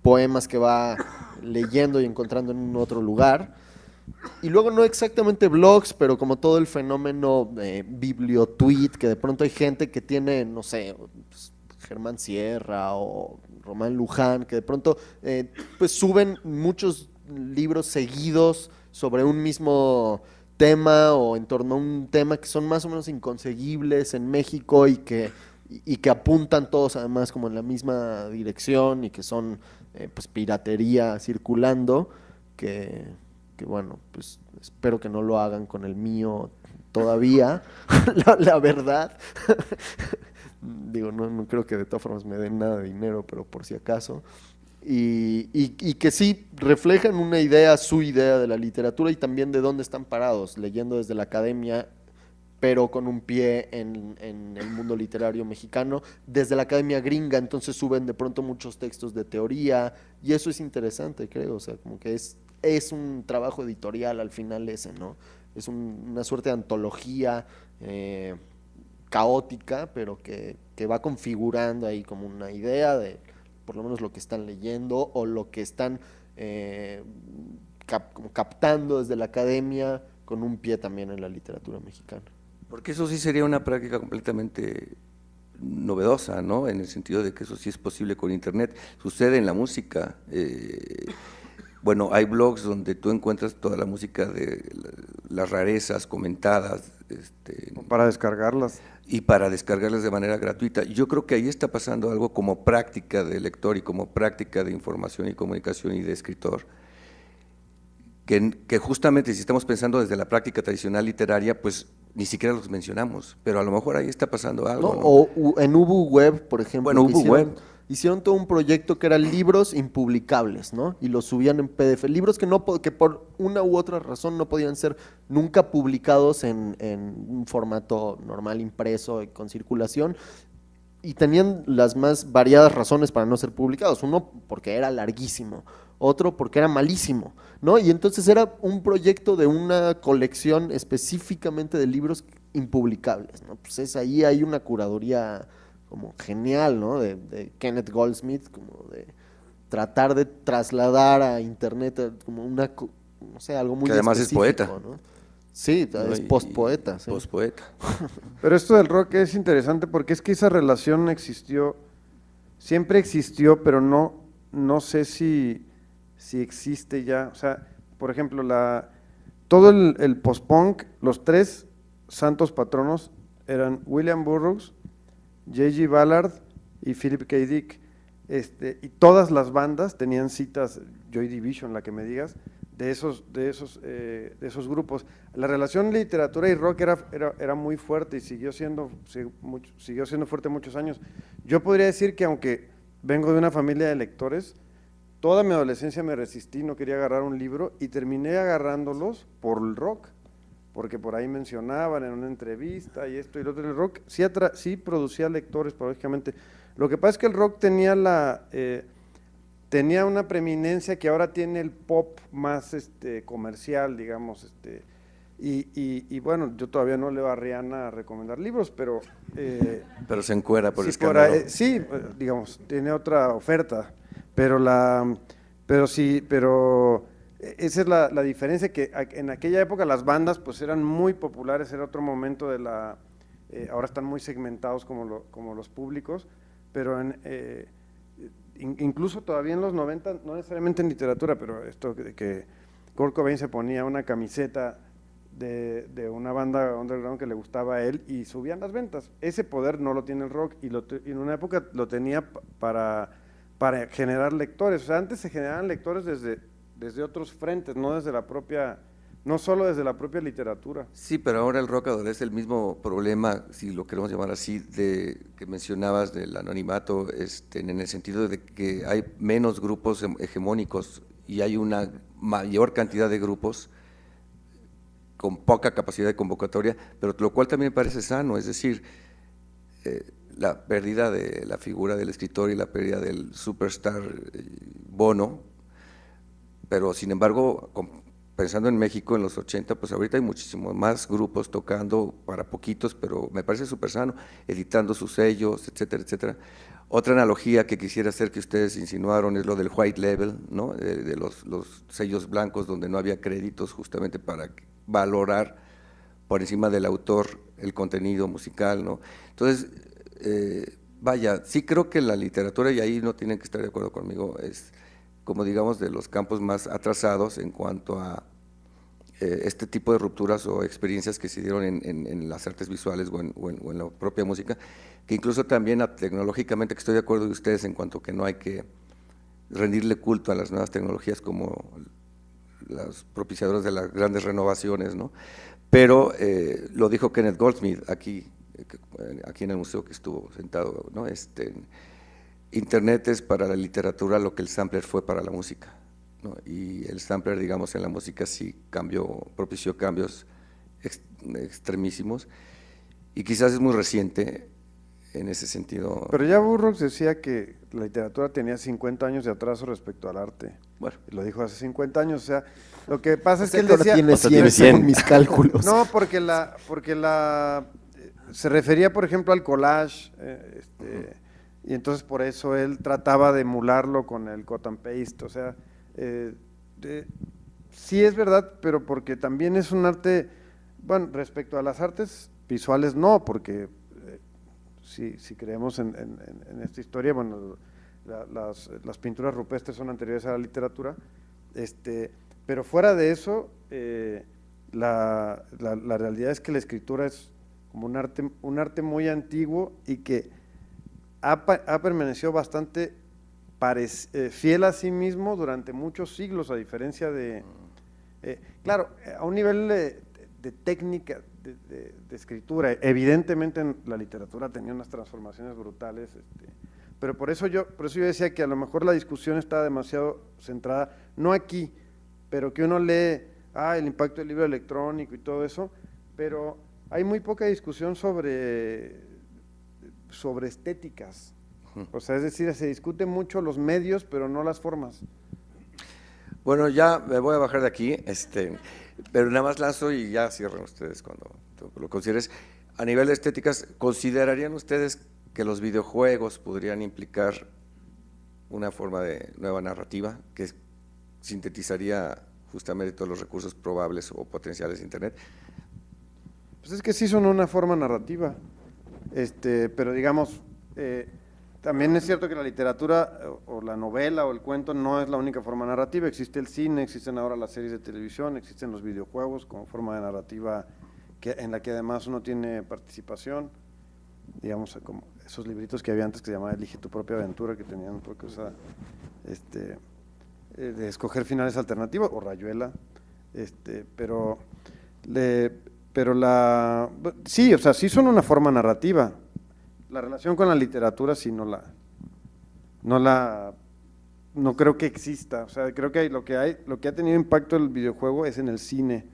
poemas que va leyendo y encontrando en un otro lugar. Y luego no exactamente blogs, pero como todo el fenómeno de bibliotweet, que de pronto hay gente que tiene, no sé, pues, Germán Sierra o Román Luján, que de pronto pues suben muchos libros seguidos sobre un mismo tema o en torno a un tema que son más o menos inconseguibles en México y que apuntan todos además como en la misma dirección y que son pues piratería circulando, que bueno, pues espero que no lo hagan con el mío todavía, la verdad. Digo, no creo que de todas formas me den nada de dinero, pero por si acaso. Y que sí reflejan una idea, su idea de la literatura y también de dónde están parados, leyendo desde la academia, pero con un pie en el mundo literario mexicano, desde la academia gringa, entonces suben de pronto muchos textos de teoría, y eso es interesante, creo, o sea, como que es un trabajo editorial al final ese, ¿no? Es una suerte de antología caótica, pero que va configurando ahí como una idea de por lo menos lo que están leyendo o lo que están como captando desde la academia con un pie también en la literatura mexicana. Porque eso sí sería una práctica completamente novedosa, ¿no? En el sentido de que eso sí es posible con internet. Sucede en la música. Bueno, hay blogs donde tú encuentras toda la música de las rarezas comentadas. Para descargarlas. Y para descargarlas de manera gratuita. Yo creo que ahí está pasando algo como práctica de lector y como práctica de información y comunicación y de escritor, que justamente si estamos pensando desde la práctica tradicional literaria, pues ni siquiera los mencionamos, pero a lo mejor ahí está pasando algo, ¿no? O en Ubu Web, por ejemplo, bueno, Ubu Web hicieron todo un proyecto que eran libros impublicables, ¿no? Y los subían en PDF, libros que por una u otra razón no podían ser nunca publicados en un formato normal, impreso, con circulación, y tenían las más variadas razones para no ser publicados. Uno, porque era larguísimo, otro porque era malísimo, ¿no? Y entonces era un proyecto de una colección específicamente de libros impublicables, ¿no? Pues ahí hay una curaduría como genial, ¿no? De Kenneth Goldsmith, como de tratar de trasladar a internet como una, no sé, algo muy que además es poeta, ¿no? Sí, no, es postpoeta. Sí. Postpoeta. Pero esto del rock es interesante porque es que esa relación existió, siempre existió, pero no sé si existe ya. O sea, por ejemplo, todo el post-punk, los tres santos patronos eran William Burroughs, J.G. Ballard y Philip K. Dick. Y todas las bandas tenían citas, Joy Division, la que me digas, de esos grupos. La relación literatura y rock era muy fuerte y siguió siendo fuerte muchos años. Yo podría decir que aunque vengo de una familia de lectores. Toda mi adolescencia me resistí, no quería agarrar un libro y terminé agarrándolos por el rock, porque por ahí mencionaban en una entrevista y esto y lo otro. El rock sí producía lectores, paradójicamente. Lo que pasa es que el rock tenía una preeminencia que ahora tiene el pop más comercial, digamos. Y bueno, yo todavía no le voy a Rihanna a recomendar libros, pero… pero se encuera por sí, escándalo. Sí, digamos, tiene otra oferta, pero esa es la diferencia, que en aquella época las bandas pues eran muy populares, era otro momento ahora están muy segmentados como los públicos, pero incluso todavía en los 90, no necesariamente en literatura, pero esto que Kurt Cobain se ponía una camiseta de una banda underground que le gustaba a él y subían las ventas. Ese poder no lo tiene el rock y en una época lo tenía para generar lectores. O sea, antes se generaban lectores desde otros frentes, no solo desde la propia literatura. Sí, pero ahora el rock adolece el mismo problema, si lo queremos llamar así, que mencionabas del anonimato, en el sentido de que hay menos grupos hegemónicos y hay una mayor cantidad de grupos con poca capacidad de convocatoria, pero lo cual también me parece sano, es decir, la pérdida de la figura del escritor y la pérdida del superstar Bono, pero sin embargo, pensando en México en los 80, pues ahorita hay muchísimos más grupos tocando para poquitos, pero me parece súper sano, editando sus sellos, etcétera, etcétera. Otra analogía que quisiera hacer que ustedes insinuaron es lo del white label, ¿no? De los sellos blancos donde no había créditos, justamente para valorar por encima del autor el contenido musical, ¿no? Entonces, vaya, sí creo que la literatura, y ahí no tienen que estar de acuerdo conmigo, es como digamos de los campos más atrasados en cuanto a este tipo de rupturas o experiencias que se dieron en las artes visuales o en la propia música, que incluso también tecnológicamente, que estoy de acuerdo de ustedes en cuanto que no hay que rendirle culto a las nuevas tecnologías como los propiciadores de las grandes renovaciones, ¿no? Pero lo dijo Kenneth Goldsmith aquí en el museo que estuvo sentado, ¿no? Internet es para la literatura lo que el sampler fue para la música, ¿no? Y el sampler, digamos, en la música sí propició cambios extremísimos, y quizás es muy reciente en ese sentido. Pero ya Burroughs decía que la literatura tenía 50 años de atraso respecto al arte. Bueno, lo dijo hace 50 años, o sea, lo que pasa es que él ahora decía… tiene 100 según mis cálculos. No, porque se refería, por ejemplo, al collage, y entonces por eso él trataba de emularlo con el cut and paste, o sea, sí es verdad, pero porque también es un arte, bueno, respecto a las artes visuales no, porque si creemos en esta historia, bueno, las pinturas rupestres son anteriores a la literatura, pero fuera de eso, la realidad es que la escritura es como un arte muy antiguo y que ha permanecido bastante fiel a sí mismo durante muchos siglos, a diferencia de… claro, a un nivel de técnica, de escritura, evidentemente en la literatura tenía unas transformaciones brutales, pero por eso yo decía que a lo mejor la discusión está demasiado centrada, no aquí, pero que uno lee el impacto del libro electrónico y todo eso, pero hay muy poca discusión sobre estéticas, o sea, es decir, se discuten mucho los medios, pero no las formas. Bueno, ya me voy a bajar de aquí, pero nada más lanzo y ya cierran ustedes cuando lo consideres. A nivel de estéticas, ¿considerarían ustedes que los videojuegos podrían implicar una forma de nueva narrativa que sintetizaría justamente todos los recursos probables o potenciales de Internet? Pues es que sí son una forma narrativa, pero digamos, también es cierto que la literatura o la novela o el cuento no es la única forma narrativa, existe el cine, existen ahora las series de televisión, existen los videojuegos como forma de narrativa en la que además uno tiene participación, digamos, como esos libritos que había antes que se llamaban Elige tu propia aventura, que tenían un poco esa, de escoger finales alternativos, o Rayuela, sí, o sea, sí son una forma narrativa. La relación con la literatura sí no la no creo que exista. O sea, creo que lo que ha tenido impacto el videojuego es en el cine,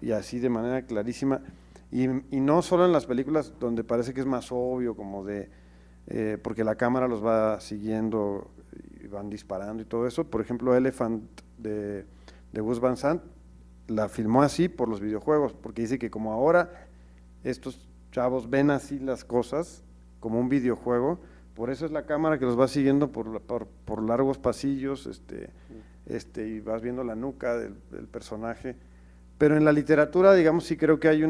y así de manera clarísima, y no solo en las películas donde parece que es más obvio, como porque la cámara los va siguiendo y van disparando y todo eso. Por ejemplo, Elephant de Gus Van Sant la filmó así por los videojuegos, porque dice que como ahora estos chavos ven así las cosas como un videojuego, por eso es la cámara que los va siguiendo por largos pasillos, y vas viendo la nuca del personaje. Pero en la literatura, digamos, sí creo que hay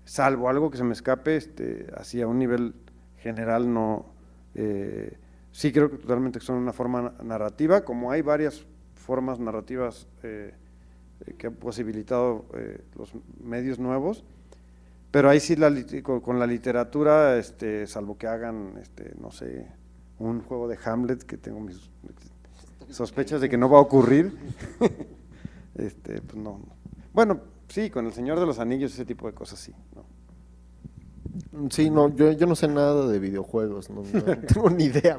salvo algo que se me escape, así a un nivel general, no, sí creo que totalmente son una forma narrativa, como hay varias formas narrativas que han posibilitado los medios nuevos, pero ahí sí con la literatura, salvo que hagan, no sé, un juego de Hamlet, que tengo mis sospechas de que no va a ocurrir, pues no. Bueno, sí, con El Señor de los Anillos, ese tipo de cosas sí, ¿no? Sí, no, yo no sé nada de videojuegos, no tengo ni idea,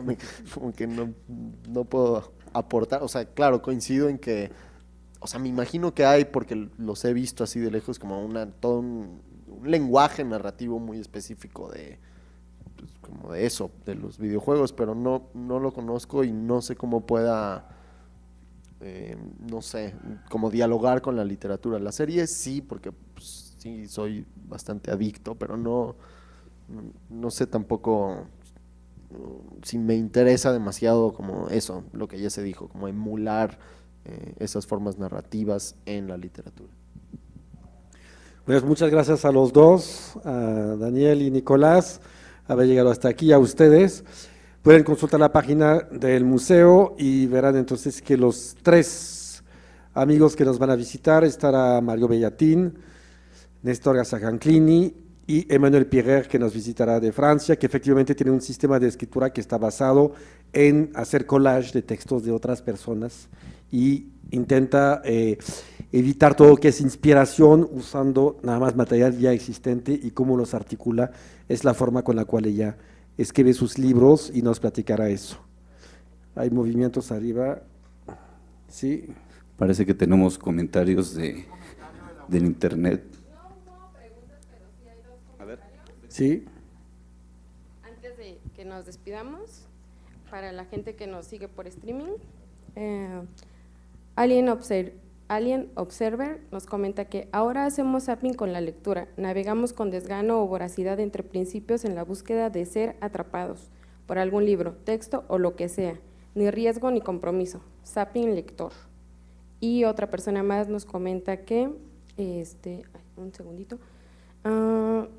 como que no puedo aportar. O sea, claro, coincido en que, o sea, me imagino que hay, porque los he visto así de lejos, como todo un lenguaje narrativo muy específico pues, como de eso, de los videojuegos, pero no lo conozco y no sé cómo pueda, no sé, como dialogar con la literatura. La serie sí, porque pues, sí soy bastante adicto, pero no sé tampoco si me interesa demasiado como eso, lo que ya se dijo, como emular esas formas narrativas en la literatura. Pues muchas gracias a los dos, a Daniel y Nicolás, haber llegado hasta aquí, a ustedes. Pueden consultar la página del museo y verán entonces que los 3 amigos que nos van a visitar estará Mario Bellatín, Néstor Gazacanclini y Emmanuel Pierrer, que nos visitará de Francia, que efectivamente tiene un sistema de escritura que está basado en hacer collage de textos de otras personas y intenta evitar todo lo que es inspiración usando nada más material ya existente y cómo los articula. Es la forma con la cual ella escribe sus libros y nos platicará eso. Hay movimientos arriba. Sí. Parece que tenemos comentarios del internet. No preguntas, pero sí hay 2 comentarios. A ver. Sí. Antes de que nos despidamos, para la gente que nos sigue por streaming, Alien Observer nos comenta que ahora hacemos zapping con la lectura, navegamos con desgano o voracidad entre principios en la búsqueda de ser atrapados por algún libro, texto o lo que sea, ni riesgo ni compromiso, zapping lector. Y otra persona más nos comenta que, un segundito,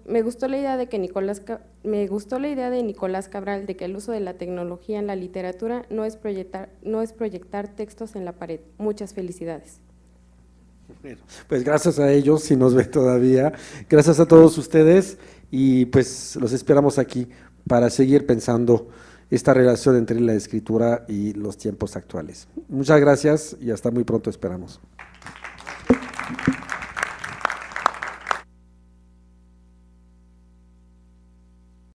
me gustó la idea de Nicolás Cabral de que el uso de la tecnología en la literatura no es proyectar textos en la pared. Muchas felicidades. Bueno, pues gracias a ellos, si nos ven todavía, gracias a todos ustedes y pues los esperamos aquí para seguir pensando esta relación entre la escritura y los tiempos actuales. Muchas gracias y hasta muy pronto esperamos.